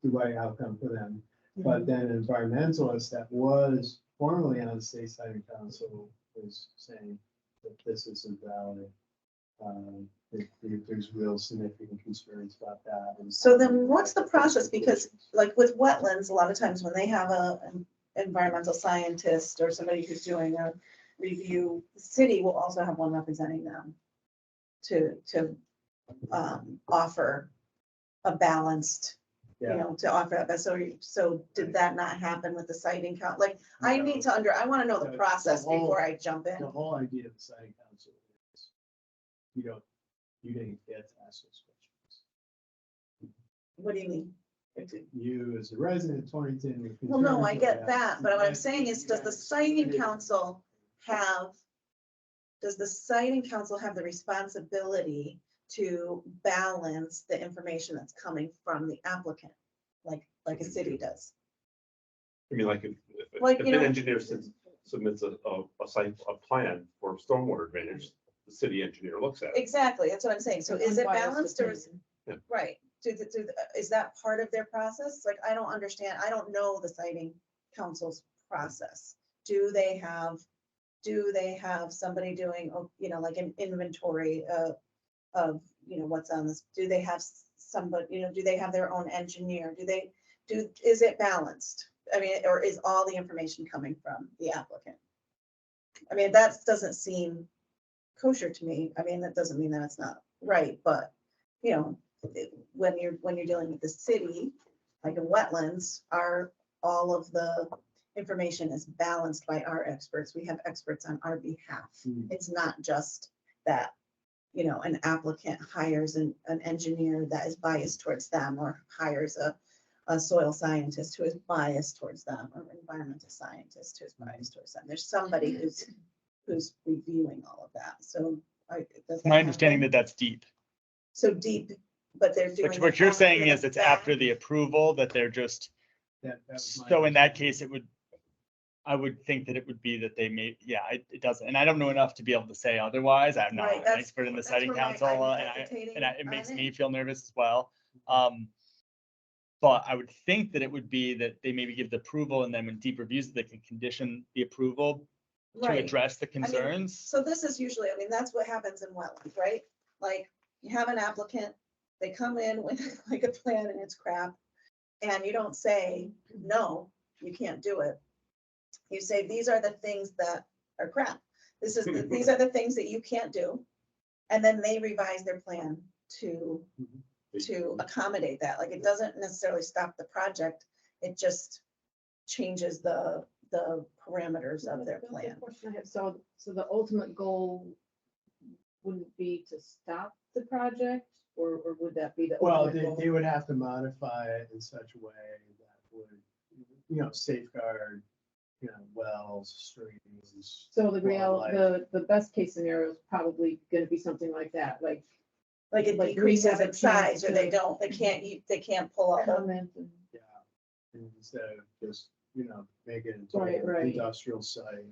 the right outcome for them. Mm-hmm. But then an environmentalist that was formerly on the state siting council was saying that this isn't valid. There's real significant concerns about that. And So then what's the process? Because like with wetlands, a lot of times when they have an environmental scientist or somebody who's doing a review, the city will also have one representing them to offer a balanced, you Yeah. know, to offer that. So did that not happen with the siting count? Like, I need to I want to know the The process whole- before I jump in. The whole idea of the siting council is you didn't get to ask those questions. What do you mean? You as a resident of Torrington. were Well, no, I concerned get about- that, but what I'm saying is, does the siting council have the responsibility to balance the information that's coming from the applicant, like a city does? I mean, like Like, if you an know- engineer submits a site, a plan for stormwater drainage, the city engineer looks at it. Exactly, that's what I'm saying. So is it balanced or is, Yeah. right, is that part of their process? Like, I don't understand, I don't know the siting council's process. Do they have somebody doing, you know, like an inventory of, you know, what's on this? Do they have somebody, you know, do they have their own engineer? Is it balanced? I mean, or is all the information coming from the applicant? I mean, that doesn't seem kosher to me. I mean, that doesn't mean that it's not right, but, you know, when you're dealing with the city, like in wetlands, all of the information is balanced by our experts. We have experts on our behalf. Hmm. It's not just that, you know, an applicant hires an engineer that is biased towards them, or hires a soil scientist who is biased towards them, or environmental scientist who is biased towards them. There's somebody who's reviewing all of that. So It's my understanding that that's deep. So deep, but they're doing. What it you're after saying the is it's after fact. the approval that they're just, That was my so in that understanding. case, I would think that it would be that they may, yeah, it doesn't, and I don't know enough to be able to say otherwise. I'm not Right, an that's- expert in the that's siting where I'm council, hesitating it on makes it. me feel nervous as well. But I would think that it would be that they maybe give the approval, and then when deep reviews, they can condition the approval to Right. address the mean, concerns. So this is usually, I mean, that's what happens in wetlands, right? Like, you have an applicant, they come in with like a plan and it's crap. And you don't say, no, you can't do it. You say, these are the things that are crap. These are the things that you can't do. And then they revise their plan to accommodate that. Like, it doesn't necessarily stop the project. It just changes the parameters of their The plan. question I have, so the ultimate goal wouldn't be to stop the project, or would that be the Well, ultimate goal? they would have to modify it in such a way that would, safeguard, wells, streams. So wildlife. the best case scenario is probably gonna be something like that, like Like, it Like, we decreases have a in size, chance or they to- can't pull out. comment and. Yeah, and instead of just, make it into Right, an right. industrial site,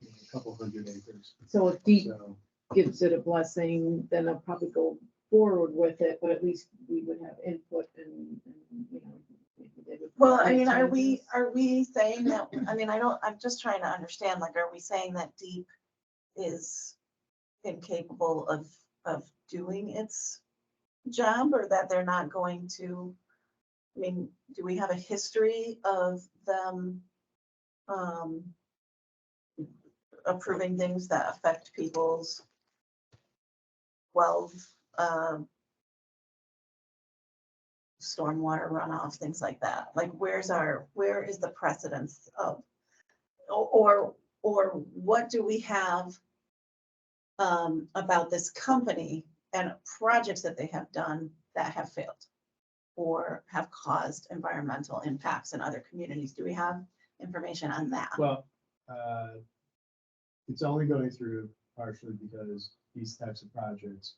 a couple hundred acres. So if deep So, gives it a blessing, then I'll probably go forward with it, but at least we would have input and, maybe they would Well, I make mean, changes. are we saying that, I mean, I'm just trying to understand, like, are we saying that deep is incapable of doing its job, or that they're not going to? I mean, do we have a history of them approving things that affect people's stormwater runoff, things like that? Like, where is the precedence of, or what do we have about this company and projects that they have done that have failed? or have caused environmental impacts in other communities. Do we have information on that? Well, it's only going through partially because these types of projects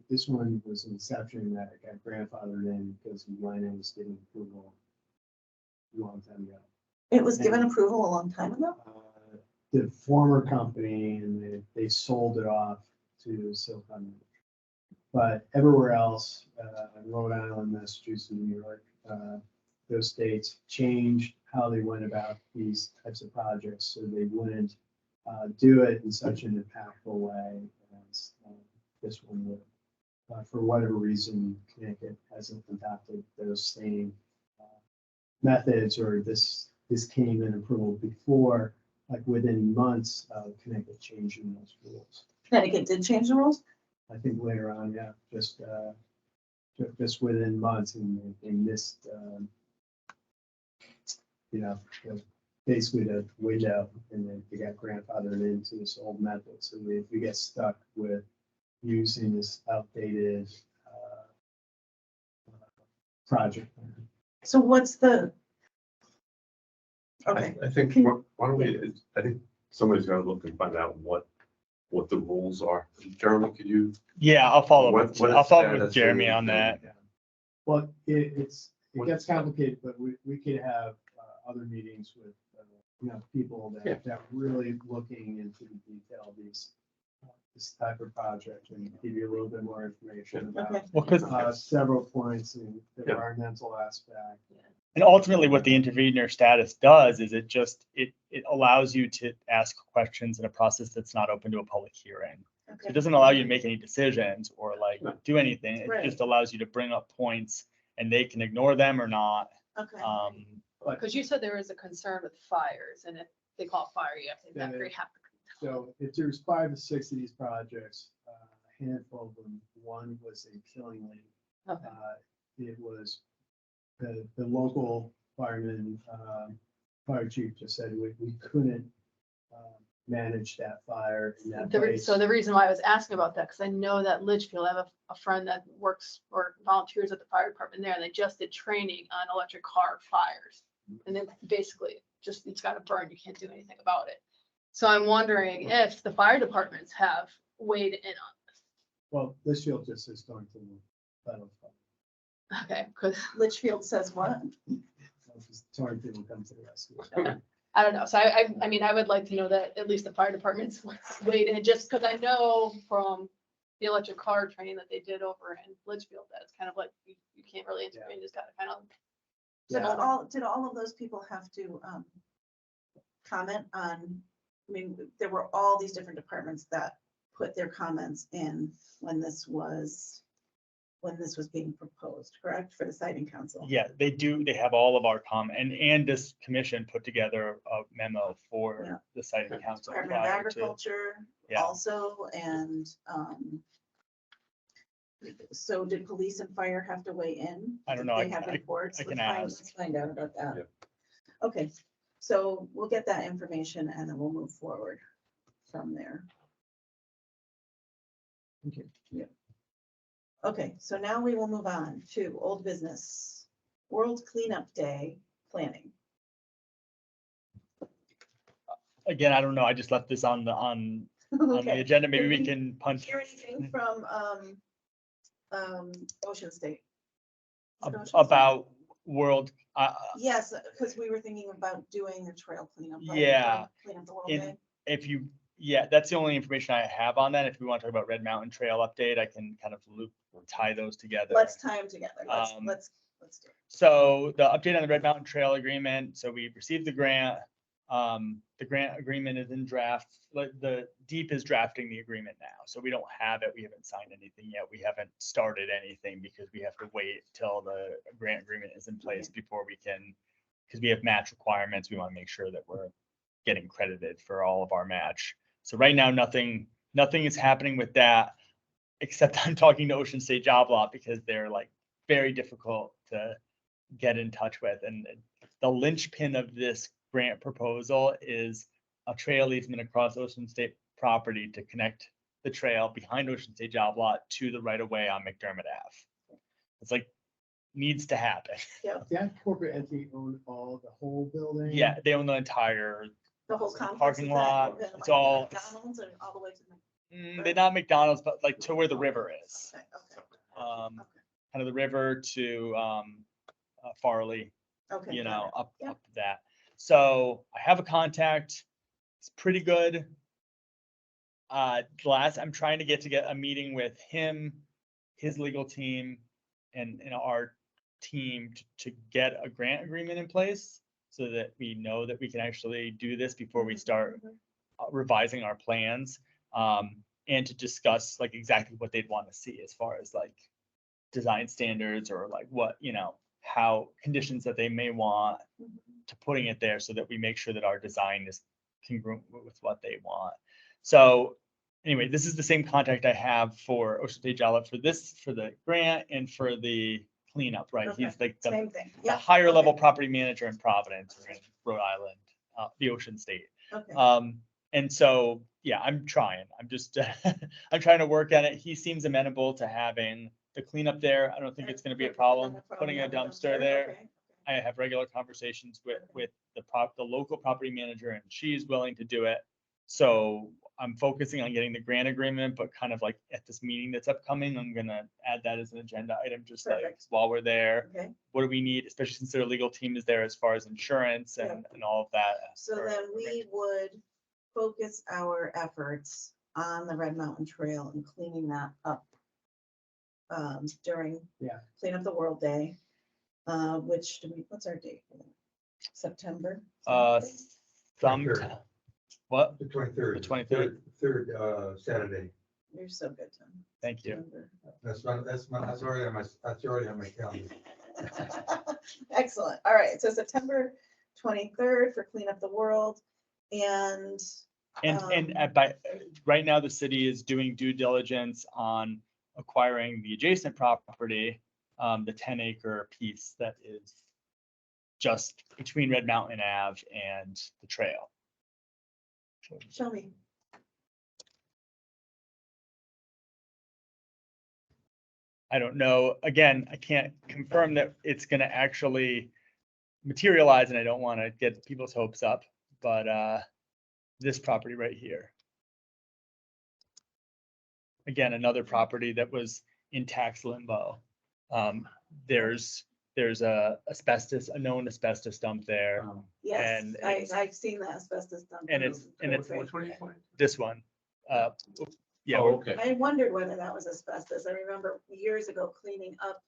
this one was an exception that got grandfathered in because Lina was getting approval a long time ago. It was given approval a long time ago? The former company, and they sold it off to Silicon Valley. But everywhere else, Rhode Island, Massachusetts, New York, those states changed how they went about these types of projects, so they wouldn't do it in such an impactful way as this one would. For whatever reason, Connecticut hasn't adopted those same methods, or this came in approval before, like within months of Connecticut changing those rules. Connecticut did change the rules? I think later on, yeah, just within months, and they missed, basically the window, and they got grandfathered into this old method. So we get stuck with using this outdated project plan. So what's the? Okay, I think, why don't we, I think somebody's gotta look and find out what the rules are. Jeremy, could you? Yeah, I'll follow up. What is I'll follow up status with Jeremy of on that. Yeah. Well, it gets complicated, but we could have other meetings with, people Yeah. that really looking into the detail of this type of project, and give you a little bit more information about okay. Well, because several points in the Yeah. environmental aspect. and ultimately what the intervenor status does is it allows you to ask questions in a process that's not open to a public hearing. So it Okay. doesn't allow you to make any decisions or like No. do anything. It Right. just allows you to bring up points and they can ignore them or not. Okay. Because you said there was a concern with fires, and if they call it fire, you have to Yeah, evacuate half the. So if there's 5 to 6 of these projects, a handful of them, one was a killing lane. Okay. It was the local fireman, fire chief just said we couldn't manage that fire in that place. So the reason why I was asking about that, because I know that Litchfield, I have a friend that works or volunteers at the fire department there, and they just did training on electric car fires. And then basically just, it's got to burn, you can't do anything about it. So I'm wondering if the fire departments have weighed in on Well, Litchfield just is going to battle. this. Okay, because Litchfield says what? Torrington will come to the rescue. I don't know. So I mean, I would like to know that at least the fire departments weighed in, just because I know from the electric car training that they did over in Litchfield, that it's kind of like you can't really intervene, you just gotta kind of. Did all of those people have to comment on, I mean, there were all these different departments that put their comments in when this was being proposed, correct, for the siting council? Yeah, they do. They have all of our comment and this commission put together a memo for Yeah. the siting council. Department of prior to- Agriculture Yeah. also, and so did police and fire have to weigh in? I don't Did know. They have reports? I can Let's find- ask. Let's find out about that. Yep. Okay, so we'll get that information and then we'll move forward from there. Okay. Yeah. Okay, so now we will move on to old business, World Cleanup Day planning. Again, I don't know. I just left this on the Okay. agenda. Maybe we Did can punch Hear anything from Ocean State? Is it Ocean State? about world. Yes, because we were thinking about doing the trail cleanup. right? Yeah. Clean up the World In- Day. If you, yeah, that's the only information I have on that. If we want to talk about Red Mountain Trail update, I can kind of tie those together. Let's tie them together. Um, Let's do it. So the update on the Red Mountain Trail agreement, so we received the grant. The grant agreement is in draft, like the DEEP is drafting the agreement now, so we don't have it. We haven't signed anything yet. We haven't started anything because we have to wait till the grant agreement is in place before we can, because we have match requirements. We want to make sure that we're getting credited for all of our match. So right now, nothing is happening with that, except I'm talking to Ocean State Job Lot because they're like very difficult to get in touch with. And the linchpin of this grant proposal is a trail easement across Ocean State property to connect the trail behind Ocean State Job Lot to the right of way on McDermott Ave. It's like needs to happen. That corporate entity owned all, the whole building? Yeah, they own the entire, The whole complex. Parking is that lot, open, it's like all- McDonald's and all the way to the. they're not McDonald's, but like to where the river is. Okay, okay. Kind Okay. of the river to Farley, Okay. you got know, it. up Yep. that. So I have a contact. It's pretty good. I'm trying to get a meeting with him, his legal team, and our team to get a grant agreement in place so that we know that we can actually do this before we start revising our plans. And to discuss like exactly what they'd want to see as far as like design standards or like what, you know, how conditions that they may want to putting it there so that we make sure that our design is congruent with what they want. So anyway, this is the same contact I have for Ocean State Jolly for the grant and for the cleanup, right? Okay. He's like the Same thing. the Yeah. higher okay, level property manager in Providence or in Rhode Island, the Ocean State. Okay. And so, yeah, I'm trying. I'm just, I'm trying to work at it. He seems amenable to having the cleanup there. I don't think it's gonna be a problem putting a dumpster there. Okay. I have regular conversations with the local property manager and she's willing to do it. So I'm focusing on getting the grant agreement, but kind of like at this meeting that's upcoming, I'm gonna add that as an agenda item, just like Perfect. while we're there. Okay. What do we need, especially since their legal team is there as far as insurance and all of that. So or- then we would focus our efforts on the Red Mountain Trail and cleaning that up during Yeah. Clean Up the World Day, which what's our date? For that? September? Uh, something? some, what? The 23rd. The 23rd. Third Saturday. You're so good, Tom. Thank you. September. That's already on my calendar. Excellent. All right. So September 23rd for Clean Up the World. And Right now, the city is doing due diligence on acquiring the adjacent property, the 10-acre piece that is just between Red Mountain Ave and the trail. show me. I don't know. Again, I can't confirm that it's gonna actually materialize and I don't want to get people's hopes up, but this property right here. Again, another property that was in tax limbo. There's a known asbestos dump there. Yes, And I've seen the asbestos dump. and it's- Which one are you playing? This one, yeah, Oh, okay. I wondered whether that was asbestos. I remember years ago cleaning up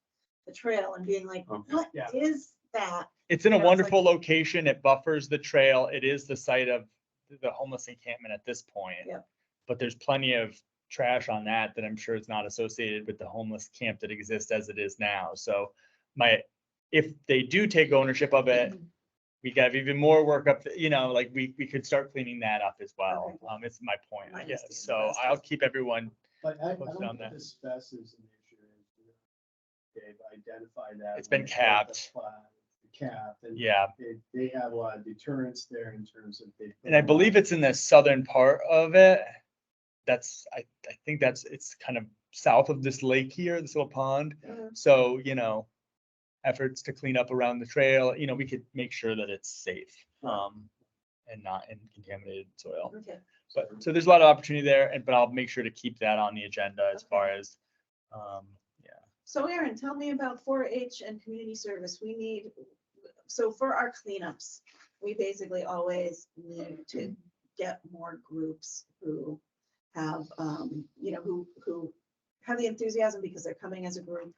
the trail and being like, Okay. what Yeah. is that? it's in a Yeah, it's like- wonderful location. It buffers the trail. It is the site of the homeless encampment at this point. Yep. But there's plenty of trash on that I'm sure is not associated with the homeless camp that exists as it is now. So if they do take ownership of it, we got even more work up, like we could start cleaning that up as well. Okay. It's my point, I I guess. understand. So I'll keep everyone, But I Posted don't on think that. asbestos is an issue. They've identified that. It's when been they built the capped. plat, Capped, and yeah. they have a lot of deterrence there in terms of. And I believe it's in the southern part of it. I think it's kind of south of this lake here, this little pond. Mhm. So, efforts to clean up around the trail, we could make sure that it's safe, and not in contaminated soil. Okay. But, so there's a lot of opportunity there, but I'll make sure to keep that on the agenda as far as, So Erin, tell me about 4-H and community service. So for our cleanups, we basically always need to get more groups who have, who have the enthusiasm because they're coming as a group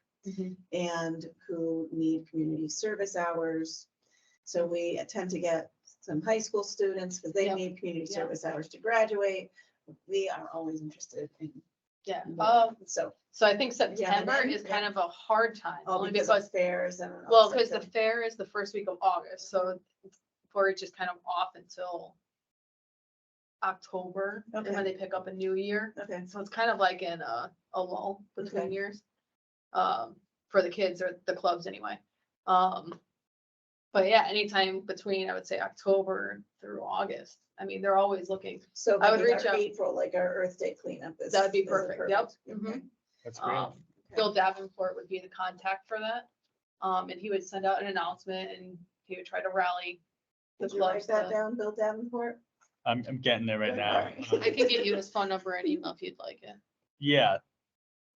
and who need community service hours. So we tend to get some high school students because they Yep. need community Yep. service hours to graduate. We are always interested in. Yeah, more. So. so I think September then, is kind of a hard time, All only because because, of fairs and. well, because the fair is the first week of August, so 4-H is kind of off until October, and Okay. when they pick up a new year. Okay, So it's kind of like in a lull between Okay. years, for the kids or the clubs anyway. But yeah, anytime between, I would say October through August. I mean, they're always looking. so I would maybe reach our out. April, like our Earth Day cleanup is. That'd be is perfect. Yep. Okay. Mhm. that's great. Bill Davenport would be the contact for that. And he would send out an announcement and he would try to rally the Did you write clubs. that to- down, Bill Davenport? I'm getting there right now. Alright. I can give you his phone number and email if you'd like it. Yeah,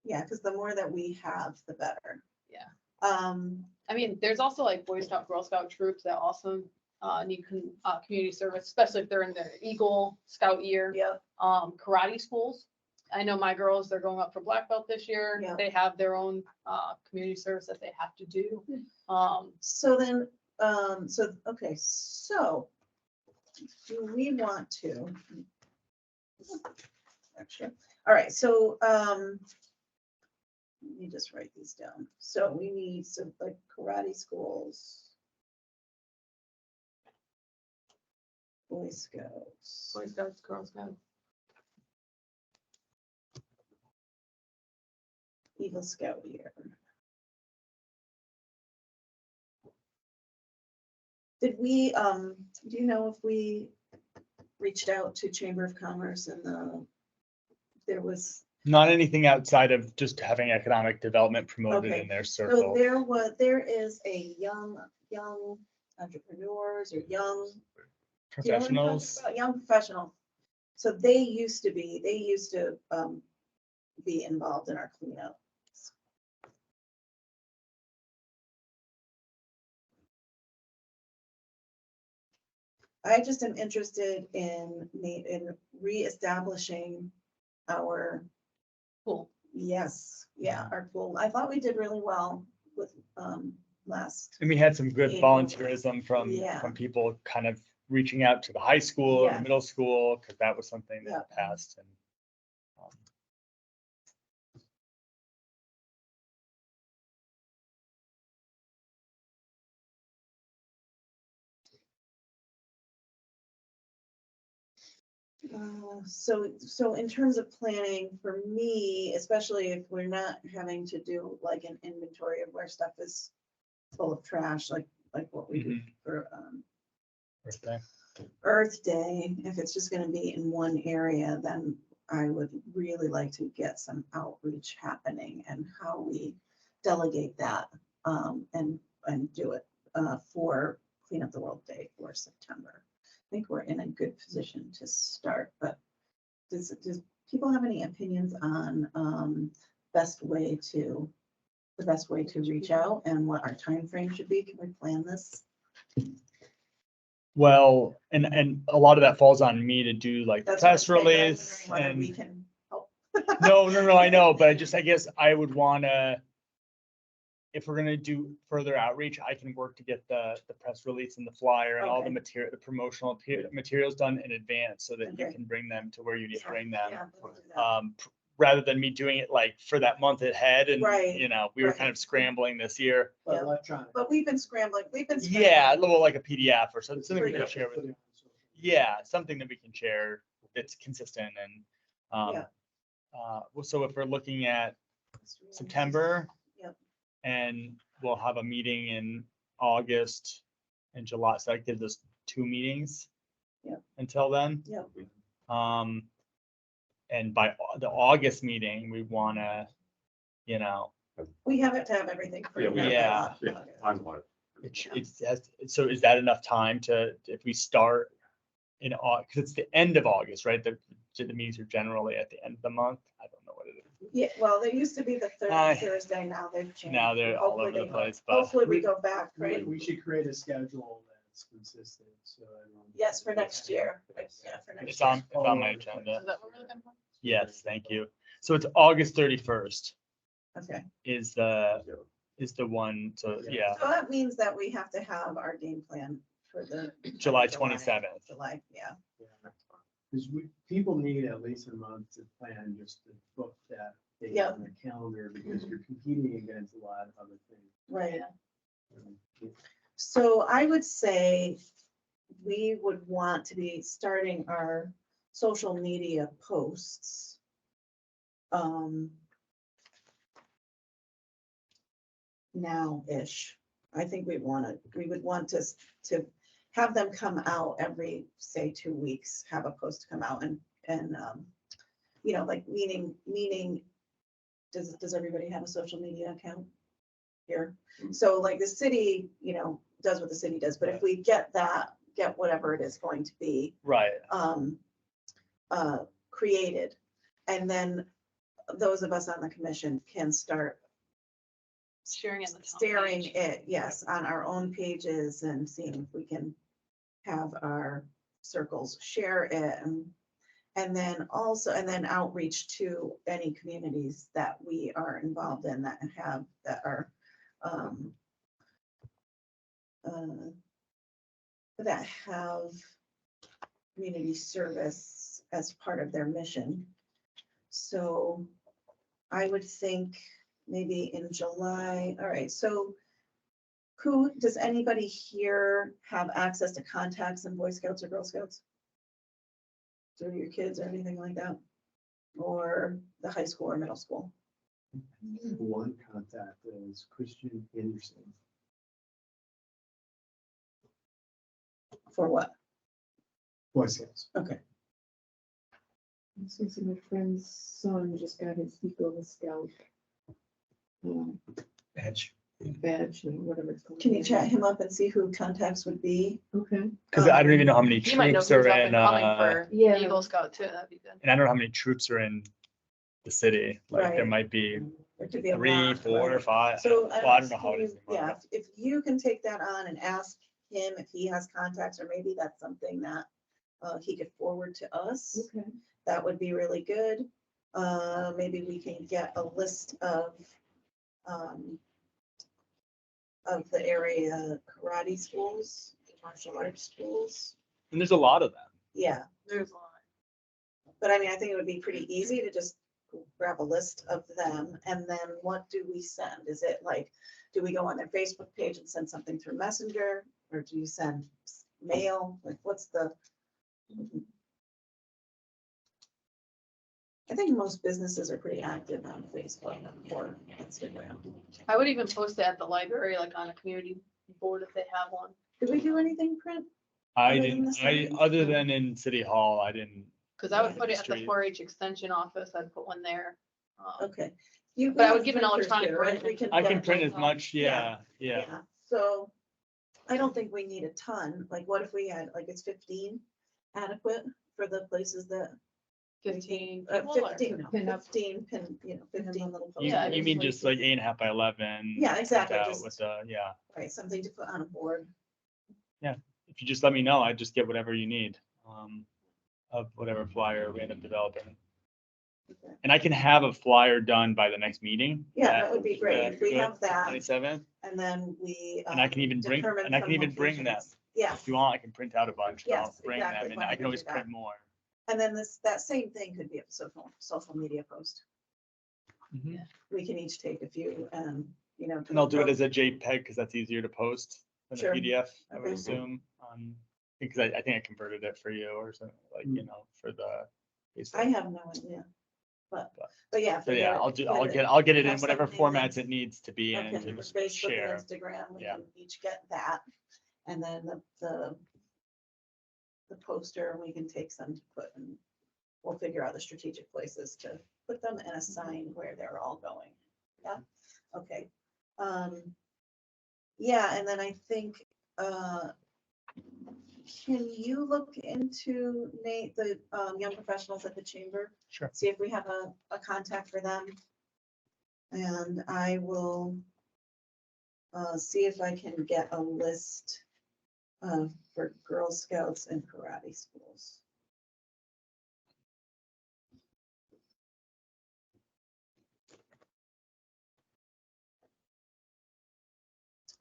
Yeah, because the more that we have, the better. Yeah. I mean, there's also like Boy Scout, Girl Scout troops that also need community service, especially if they're in their Eagle Scout year. yeah, Karate schools. I know my girls, they're going up for black belt this year. Yeah. They have their own community service that they have to do. so then, okay, so do we want to? Actually, all right, so, let me just write these down. So we need some like karate schools. Boy Scouts. Boy Scouts, Girl Scouts. Eagle Scout year. Did we, do you know if we reached out to Chamber of Commerce and there was, not anything outside of just having economic development promoted Okay, in their so circle. there is a young entrepreneurs or young. do you know what I'm talking Professionals. about? Young professional. So they used to be involved in our cleanup. I just am interested in reestablishing our, Cool. yes, yeah, our pool. I thought we did really well with, last. And we had some good Yeah. volunteerism Yeah. from people kind of reaching out to the high school, Yeah. the middle school, because that was something Yeah. that passed and. um, So in terms of planning, for me, especially if we're not having to do like an inventory of where stuff is full of trash, like what we do for, birthday. Earth Day, if it's just gonna be in one area, then I would really like to get some outreach happening and how we delegate that, and do it, for Clean Up the World Day for September. I think we're in a good position to start, but does people have any opinions on, the best way to reach out and what our time frame should be? Can we plan this? Well, and a lot of that falls on me to do like the That's what I'm press saying, but I'm release wondering whether we and, can help. no, I know, but I guess I would wanna, if we're gonna do further outreach, I can work to get the press release and the flyer and all the Okay. material, the promotional materials done in advance so that you Okay. can bring them to where you need to Yeah, bring them. Yeah, we'll do that. Rather than me doing it like for that month ahead and, Right, we were right. kind of scrambling this year. But Yeah. electronic. But we've been scrambling. Yeah, a little like a PDF or something we Yeah. can share with, Put it on social media. yeah, something that we can share that's consistent and, Yeah. well, so if we're looking at September. Yep. And we'll have a meeting in August and July, so that gives us 2 meetings. Yep. Until then. Yep. And by the August meeting, we wanna, We have it to have everything. Yeah, we pretty have- much. Yeah, time-wise. so is that enough time to, if we start in August, because it's the end of August, right? The meetings are generally at the end of the month. I don't know what it is. Yeah, well, they used to be the Aye. third Thursday, now they've changed. Now they're all Hopefully over the they- place, but Hopefully we go back, We right? we should create a schedule that's consistent, so everyone. Yes, for next year. Yeah, for next it's year. on my agenda. Is that what we're looking for? Yes, thank you. So it's August 31st Okay, is the one, so yeah, so that means that we have to have our game plan for the. July 27th. July, yeah. Because people need at least a month to plan, just to book that date Yep. on the calendar, because you're competing against a lot of other things. Right. Um, So I would say we would want to be starting our social media posts. Now-ish. I think we would want to have them come out every, say, 2 weeks, have a post come out and, like meaning, does everybody have a social media account? here. So like the city, you know, does what the city does, but if we get that, get whatever it is going to be, Right. created, and then those of us on the commission can start Sharing it on the town staring page. it, yes, on our own pages and seeing if we can have our circles share it and then also, and then outreach to any communities that we are involved in that are that have community service as part of their mission. So I would think maybe in July, all right, so does anybody here have access to contacts in Boy Scouts or Girl Scouts? Through your kids or anything like that? Or the high school or middle school? One contact is Christian Anderson. For what? Boy Scouts. Okay, Since my friend's son just got his Eagle Scout Edge. badge or whatever it's called. can you chat him up and see who contacts would be? Okay, Because I don't even know how many He might know troops who's are up in, and coming for Yeah. Eagle Scout too, that'd be good. and I don't know how many troops are in the city. Like there Right. might be There could be a 3, lot, 4, or right? 5. So Well, I don't know how it is. Yeah, if you can take that on and ask him if he has contacts, or maybe that's something that he could forward to us, okay. that would be really good. Maybe we can get a list of the area karate schools, martial arts schools. And there's a lot of them. Yeah, There's a lot. but I mean, I think it would be pretty easy to just grab a list of them, and then what do we send? Is it like, do we go on their Facebook page and send something through Messenger, or do you send mail? Like, what's the? I think most businesses are pretty active on Facebook or Instagram. I would even post it at the library, like on a community board if they have one. Did we do anything print? I Other than didn't, the signs? other than in City Hall, I didn't. Cause I would Yeah, put it at the street. 4-H extension office, I'd put one there. Okay. But I would give an electronic version. I can print as much, yeah. So I don't think we need a ton. Like, what if we had, like, it's 15 adequate for the places that 15 people or- 15, no, Pin up. 15 pin, 15 little. You, Yeah, posters. you mean just like 8.5 by 11? Yeah, exactly, print out just- With the, yeah, Right, something to put on a board. if you just let me know, I just get whatever you need, of whatever flyer we end up developing. Okay. And I can have a flyer done by the next meeting. Yeah, that would be great. If we have that, 27th, and then we. and I can even bring, determine and I can from even bring them. locations. Yes, If you want, I can print out a bunch, and I'll Yes, bring exactly. them, and Why I don't can we always do that? print more. and then that same thing could be a social media post. Mhm. We can each take a few and, you know. And I'll do it as a JPEG, because that's easier to post than a Sure. PDF, I would Okay. assume. Because I think I converted it for you or something, like, you know, for the. I have no idea, but yeah. So yeah, forget it, I'll forget it. get it in Have whatever something formats that's- it needs to be in Okay, to for just Facebook share. and Instagram, we Yeah. can each get that. And then the poster, we can take some to put and we'll figure out the strategic places to put them and assign where they're all going. Yeah, okay. Yeah, and then I think, can you look into, Nate, the young professionals at the chamber? Sure. See if we have a contact for them. And I will see if I can get a list for Girl Scouts and karate schools.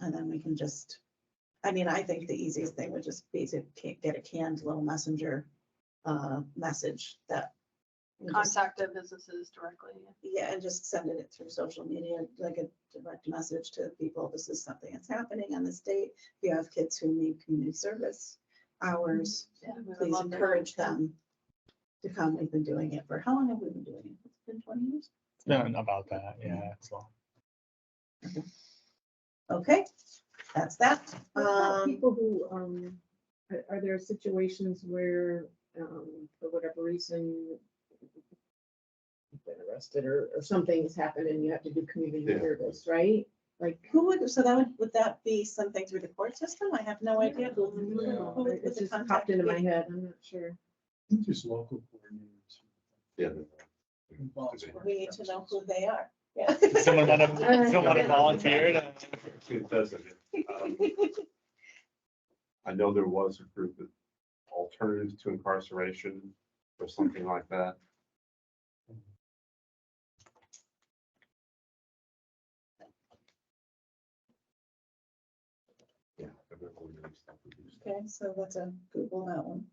And then we can just, I mean, I think the easiest thing would just be to get a canned little messenger message that. we just- Contact their businesses directly. Yeah, and just sending it through social media, like a direct message to people. This is something that's happening on this date. If you have kids who need community service hours, Yeah, we would please love to. encourage them to come. We've been doing it for, how long have we been doing it? It's been 20 years? It's been about that, yeah, it's long. Okay, that's that. What about people who, are there situations where, for whatever reason, you've been arrested or something has happened and you have to do community Yeah. service, right? Like, Who would, so that would that be something through the court system? I have no idea. Who would it the just contact popped into my be? head, I'm not sure. I think there's local coordinators. Yeah. We need to know who they are. Yeah. Someone want to volunteer to. It doesn't. I know there was a group of alternatives to incarceration or something like that. Yeah. I remember when they stopped with these. Okay, so let's Google that one.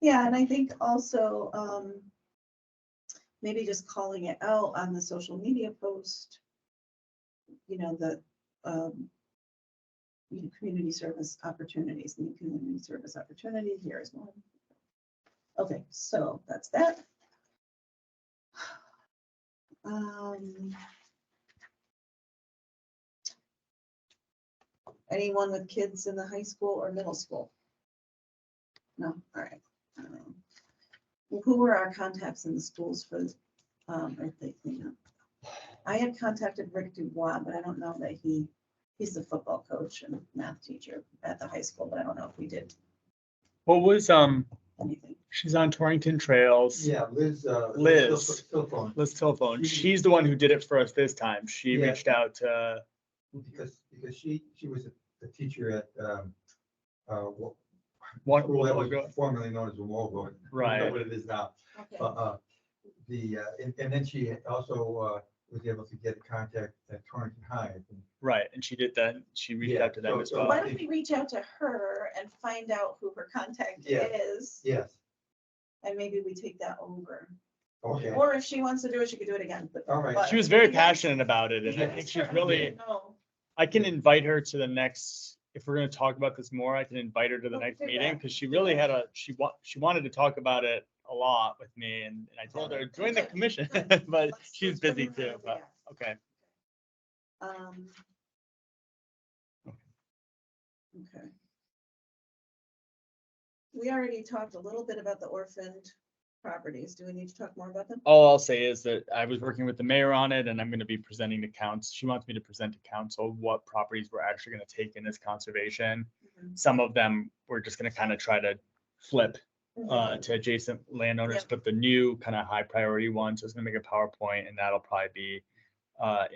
Yeah, and I think also, maybe just calling it out on the social media post, the, community service opportunities, new community service opportunity, here is one. Okay, so that's that. Anyone with kids in the high school or middle school? No, all right. Who were our contacts in the schools for earthquake cleanup? I had contacted Rick Dubois, but I don't know that he's the football coach and math teacher at the high school, but I don't know if we did What was, anything. she's on Torrington Trails. Yeah, Liz. Liz. Still phone, Liz Telephone. She's the one who did it for us this time. She Yeah. reached out to, because she was a teacher at, one, school that was formerly known as Womogo. I don't Right. know what it is now. Okay, And then she also was able to get contact at Torrington High. I think. right, and she did that. She reached Yeah, out to them as so well. why don't we reach out to her and find out who her contact Yeah. is? Yes, And maybe we take that over. okay, Or if she wants to do it, she could do it again, but. all right. but- She was very Yes. passionate about it, and I Yeah. think she's really, No. I can invite her to the next, if we're gonna talk about this more, I can invite her to the Let's next do meeting, that. because she really had she wanted to talk about it a lot with me, and I told her, join the Okay. commission, Good. but Let's- she's let's bring busy her too, over, but, yeah. okay. Okay. We already talked a little bit about the orphaned properties. Do we need to talk more about them? All I'll say is that I was working with the mayor on it, and I'm gonna be presenting to council. She wants me to present to council what properties we're actually gonna take in as conservation. Mhm. Some of them, we're just gonna kind of try to flip Mhm. to adjacent landowners, Yep. but the new kind of high priority ones is gonna make a PowerPoint, and that'll probably be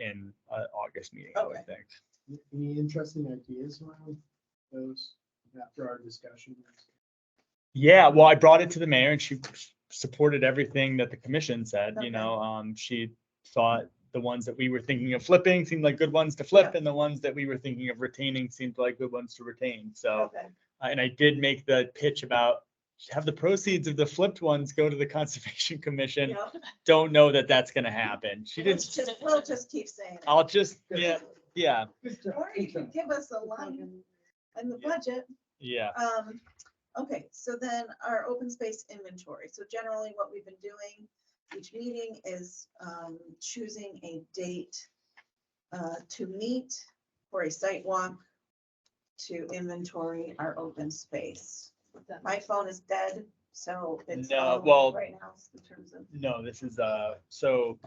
in August meeting, I would Okay. think. Any interesting ideas around those after our discussion? Yeah, well, I brought it to the mayor, and she supported everything that the commission said, Okay. she thought the ones that we were thinking of flipping seemed like good ones to flip, Yeah. and the ones that we were thinking of retaining seemed like good ones to retain, so. Okay, And I did make the pitch about have the proceeds of the flipped ones go to the Conservation Commission. yeah. Don't know that that's gonna happen. She didn't, We'll just keep saying it. I'll just, yeah, Or you could give us a line in the budget. yeah. Okay, so then our open space inventory. So generally what we've been doing each meeting is choosing a date to meet for a site walk to inventory our open space. My phone is dead, so it's No, all well- right now in terms of. No, this is, so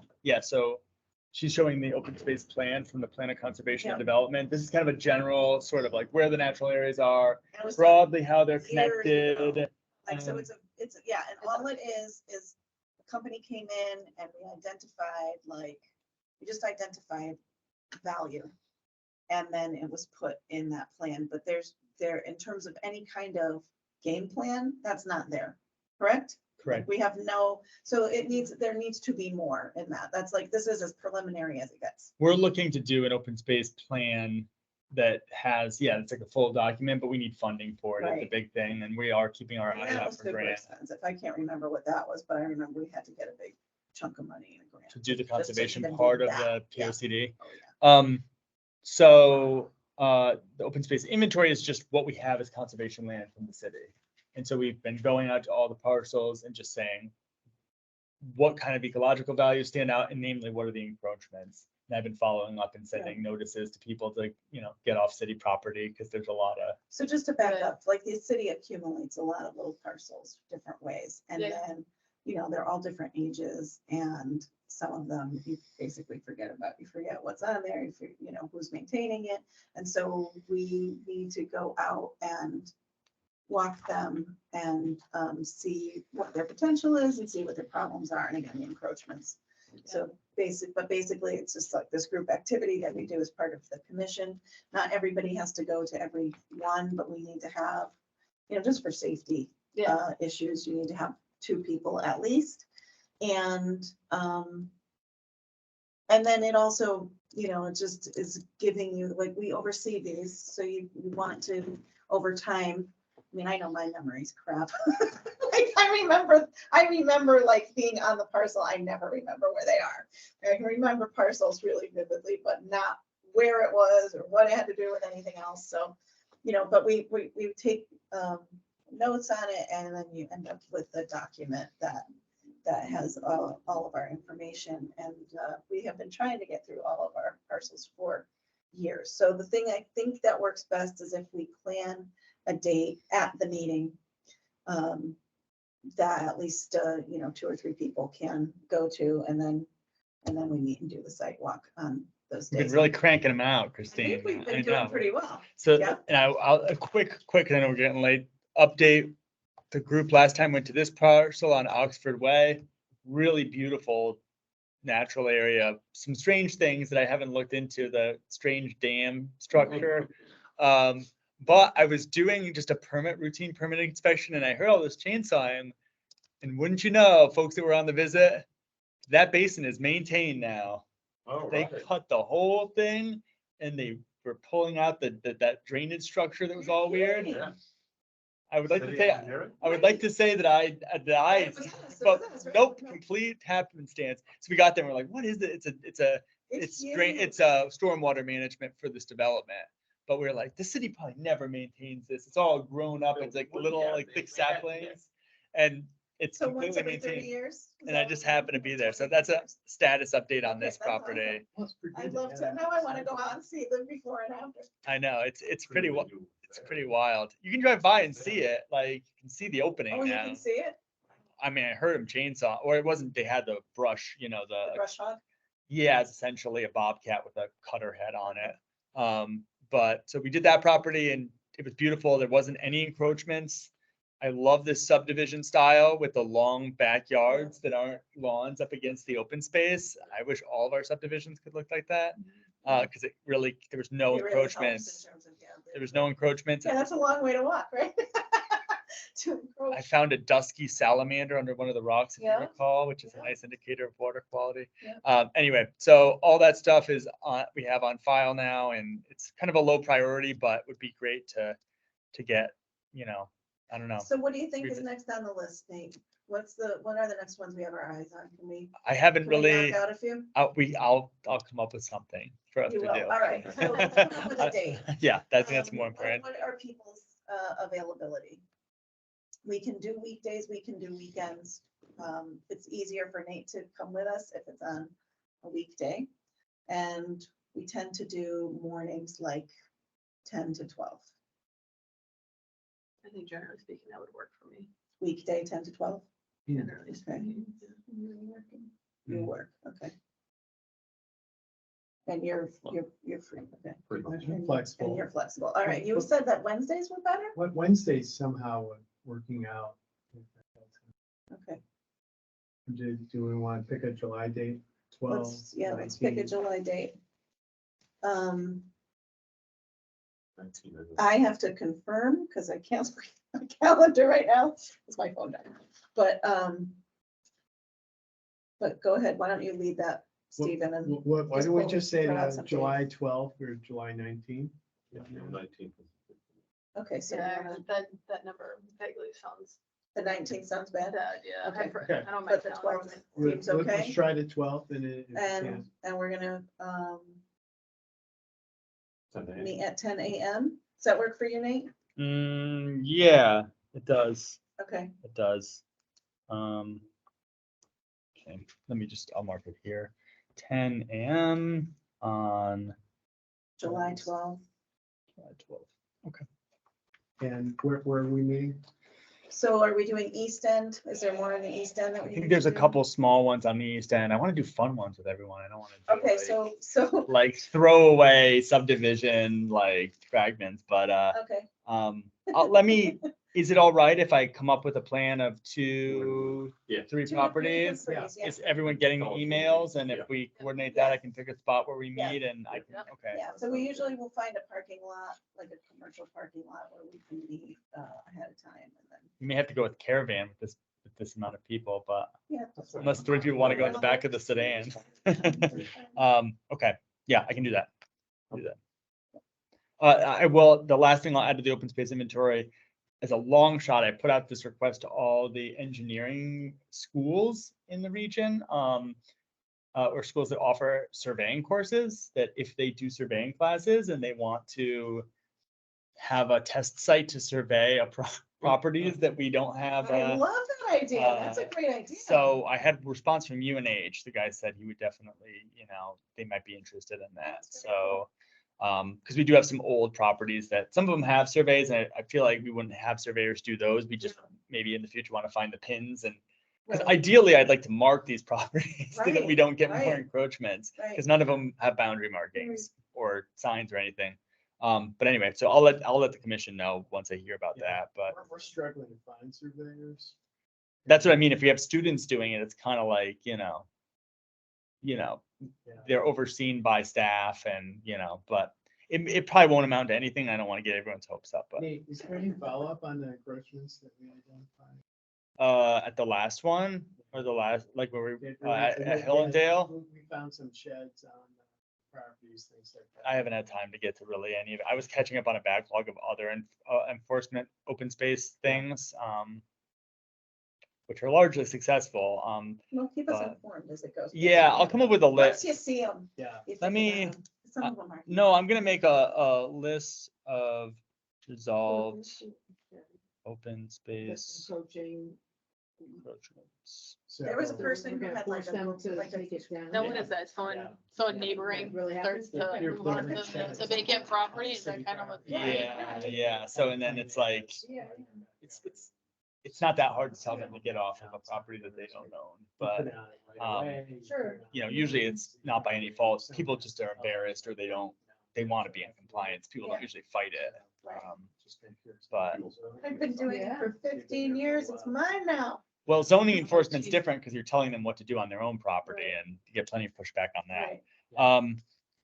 she's showing the open space plan from the Plan of Conservation and Yeah. Development. This is kind of a general sort of like where the natural areas are, I was- broadly how they're Years ago. connected. Like, so it's, yeah, and all it is the company came in and we identified, we just identified value. And then it was put in that plan, but in terms of any kind of game plan, that's not there, correct? Correct. We have so there needs to be more in that. That's this is as preliminary as it gets. We're looking to do an open space plan that has, it's like a full document, but we need funding for it. It's a Right. big thing, and we are keeping our eye That out was for super grants expensive. I can't remember what that was, but I remember we had to get a big chunk of money in a grant. to do the Just to conservation even do part of that. the Yeah. POCD. Oh, yeah. So the open space inventory is just what we have as conservation land from the city. And so we've been going out to all the parcels and just saying what kind of ecological values stand out, and namely, what are the encroachments? And I've been following up and sending notices to people to, get off city property, because there's a lot of, So just to back Right. up, the city accumulates a lot of little parcels different ways. And Yeah. then you know, they're all different ages, and some of them you basically forget about, you forget what's on there, you know, who's maintaining it. And so we need to go out and walk them and see what their potential is and see what their problems are, and again, the encroachments. So basically, it's just like this group activity that we do as part of the commission. Not everybody has to go to every one, but we need to have, you know, just for safety Yeah. issues, you need to have 2 people at least. And then it also, you know, it just is giving you, like, we oversee these, so you want to, over time, I mean, I know my memory's crap. Like, I remember like being on the parcel, I never remember where they are. I can remember parcels really vividly, but not where it was or what it had to do with anything else, so, you know, but we take notes on it, and then you end up with a document that has all of our information, and we have been trying to get through all of our parcels for years. So the thing I think that works best is if we plan a date at the meeting that at least, you know, 2 or 3 people can go to, and then we meet and do the sidewalk on those We've been days. really cranking them out, I Christine. think we've I been doing know. pretty well. So, Yeah. and I'll, a quick, I know we're getting late, update. The group last time went to this parcel on Oxford Way, really beautiful natural area. Some strange things that I haven't looked into, the strange dam structure. But I was doing just a routine permit inspection, and I heard all this chainsawing. And wouldn't you know, folks that were on the visit, that basin is maintained now. Oh, They right. cut the whole thing, and they were pulling out that drainage structure that was all weird. Yeah. I would like to City say, engineering? I would like to say that I, It was us, but right? nope, No. complete happenstance. So we got there, and we're like, what is it? It's huge. a stormwater management for this development. But we're like, the city probably never maintains this. It's all grown up. It's like little, Yeah, like they- thick they had- saplings. And it's So once completely every 30 maintained. years? Is And I that just what- happened to be there. once So every that's 30 a years? status update on Okay, this that's awesome. property. I'd love to, now I want to go out and see the before and after. I know, it's pretty, Pretty it's new. pretty wild. You can drive by and see it, like, you can see the opening Oh, you now. can see it, I mean, I heard him chainsaw, or it wasn't, they had the brush, you know, the brush hog? yeah, it's essentially a bobcat with a cutter head on it. But so we did that property, and it was beautiful. There wasn't any encroachments. I love this subdivision style with the long backyards that aren't lawns up against the open space. I wish all of our subdivisions could look like that. Cause it really, there was no It really helps in encroachments. terms of, yeah, There was no encroachments. Yeah, that's a long way to walk, right? To encroach. I found a dusky salamander under one of the rocks, if you Yeah. recall, which is a Yeah. nice indicator of water quality. Yeah. Anyway, so all that stuff is on, we have on file now, and it's kind of a low priority, but would be great to get, you know, I don't know. So what do you think is Revisit. next on the list, Nate? What are the next ones we have our eyes on? Can we I haven't knock really, out a few? I'll come up with something for us to You do. will, all right. So let's come up with a date. Yeah, I think that's more What important. are people's availability? We can do weekdays, we can do weekends. It's easier for Nate to come with us if it's on a weekday. And we tend to do mornings like 10 to 12. I think generally speaking, that would work for me. Weekday, 10 to 12, Generally Okay. speaking. you work, okay. And you're free, okay. Pretty much. And Flexible. you're flexible. All right, you said that Wednesdays were better? What Wednesdays somehow working out. Okay, Do we want to pick a July date? 12, let's pick a 19? July date. 19, I think. I have to confirm because I can't read my calendar right now. It's my phone down. But go ahead. Why don't you lead that, Stephen? And Why just don't we pull- just say throw out some July 12th or July 19th? Yeah, 19th. okay, so Yeah, that number vaguely sounds the 19th sounds bad. bad, yeah. Okay. I don't But mind the that. 12th Let's seems okay. let's try the 12th and if we can. And we're gonna 10 a.m. meet at 10 a.m. Does that work for you, Nate? Yeah, it does. Okay, It does. Okay, let me I'll mark it here. 10 a.m. on July 12th. July 12th. And where are we meeting? So are we doing East End? Is there more in the East End that I we? think need there's to a do? couple small ones on the east end. I want to do fun ones with everyone. I don't want to do Okay, like, so, like throwaway subdivision like fragments, but okay, let me, is it all right if I come up with a plan of Yeah. 3 Two to three properties? properties, yeah. Is everyone getting the emails? And if we coordinate that, I can pick a spot where we Yeah. meet and I can, Yeah. okay. yeah, so we usually will find a parking lot, like a commercial parking lot where we can meet ahead of time and then, You may have to go with caravan with this amount of people, but yeah. unless 3 people want to go in the back of the sedan. Okay, yeah, I can do that. I'll do that. I will, the last thing I'll add to the open space inventory, as a long shot, I put out this request to all the engineering schools in the region, or schools that offer surveying courses, that if they do surveying classes and they want to have a test site to survey properties that we don't have. I love that idea. That's a great idea. So I had a response from UNH. The guy said he would definitely, they might be interested in that. That's very So, because we do have some old properties that some of them have surveys, and I feel like we wouldn't have surveyors do those. We just maybe in the future want to find the pins, and because Right, ideally I'd like to mark these properties so that we Right, don't get more right. encroachments, right. because none of them have boundary markings or signs or anything. But anyway, so I'll let the commission know once I hear about Yeah. that, but We're struggling to find surveyors. that's what I mean. If we have students doing it, it's kind of like, Yeah. they're overseen by staff and, but it probably won't amount to anything. I don't want to get everyone's hopes up, but Nate, is there any follow-up on the encroachments that we identified? at the last one or the last, like where we, Yeah, at Hillendale, We found some sheds on properties, things like that. I haven't had time to get to really any of it. I was catching up on a backlog of other enforcement open space things, which are largely successful. Well, keep us but- informed as it goes. Yeah, I'll come up with a Once list. you see them. Yeah. Let me- Some of them are. No, I'm gonna make a list of dissolved open space encroachments. There was a So- person who We're gonna had like force them to like take it down. Now, what is that? Someone neighboring Really starts to happens? move on to the vacant property, is that kind of what? Yeah, so and then it's like, it's not that hard to tell them to get off of a property that they don't own, but Put it on right away, Sure. usually it's not by any fault. People just are embarrassed or they want to be in compliance. People don't usually fight it. But I've been doing it for 15 years. It's mine now. well, zoning enforcement's different because you're telling them what to do on their own property and you get plenty of pushback on that. Right.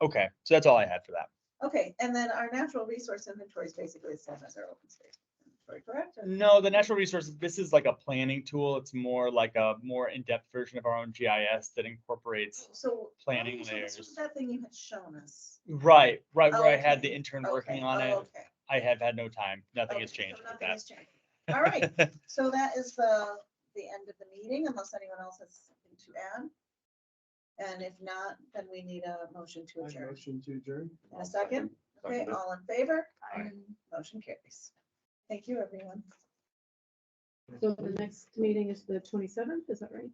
Okay, so that's all I had for that. Okay, and then our natural resource inventory is basically the same as our open space inventory, correct? Or- No, the natural resources, this is like a planning tool. It's more like a more in-depth version of our own GIS that incorporates. So. Planning so this was layers. That thing you had shown us. Right, where Oh, I had okay, the intern Okay, working on oh, it. Okay. I have had no time. Nothing has Okay, so changed with nothing that. has changed. All right, so that is the end of the meeting, unless anyone else has something to add. And if not, then we need a motion to I adjourn. motion to adjourn. In a second, okay, Seconded. all in favor? Motion carries. Thank you, everyone. So the next meeting is the 27th, is that right?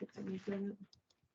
It's on the agenda.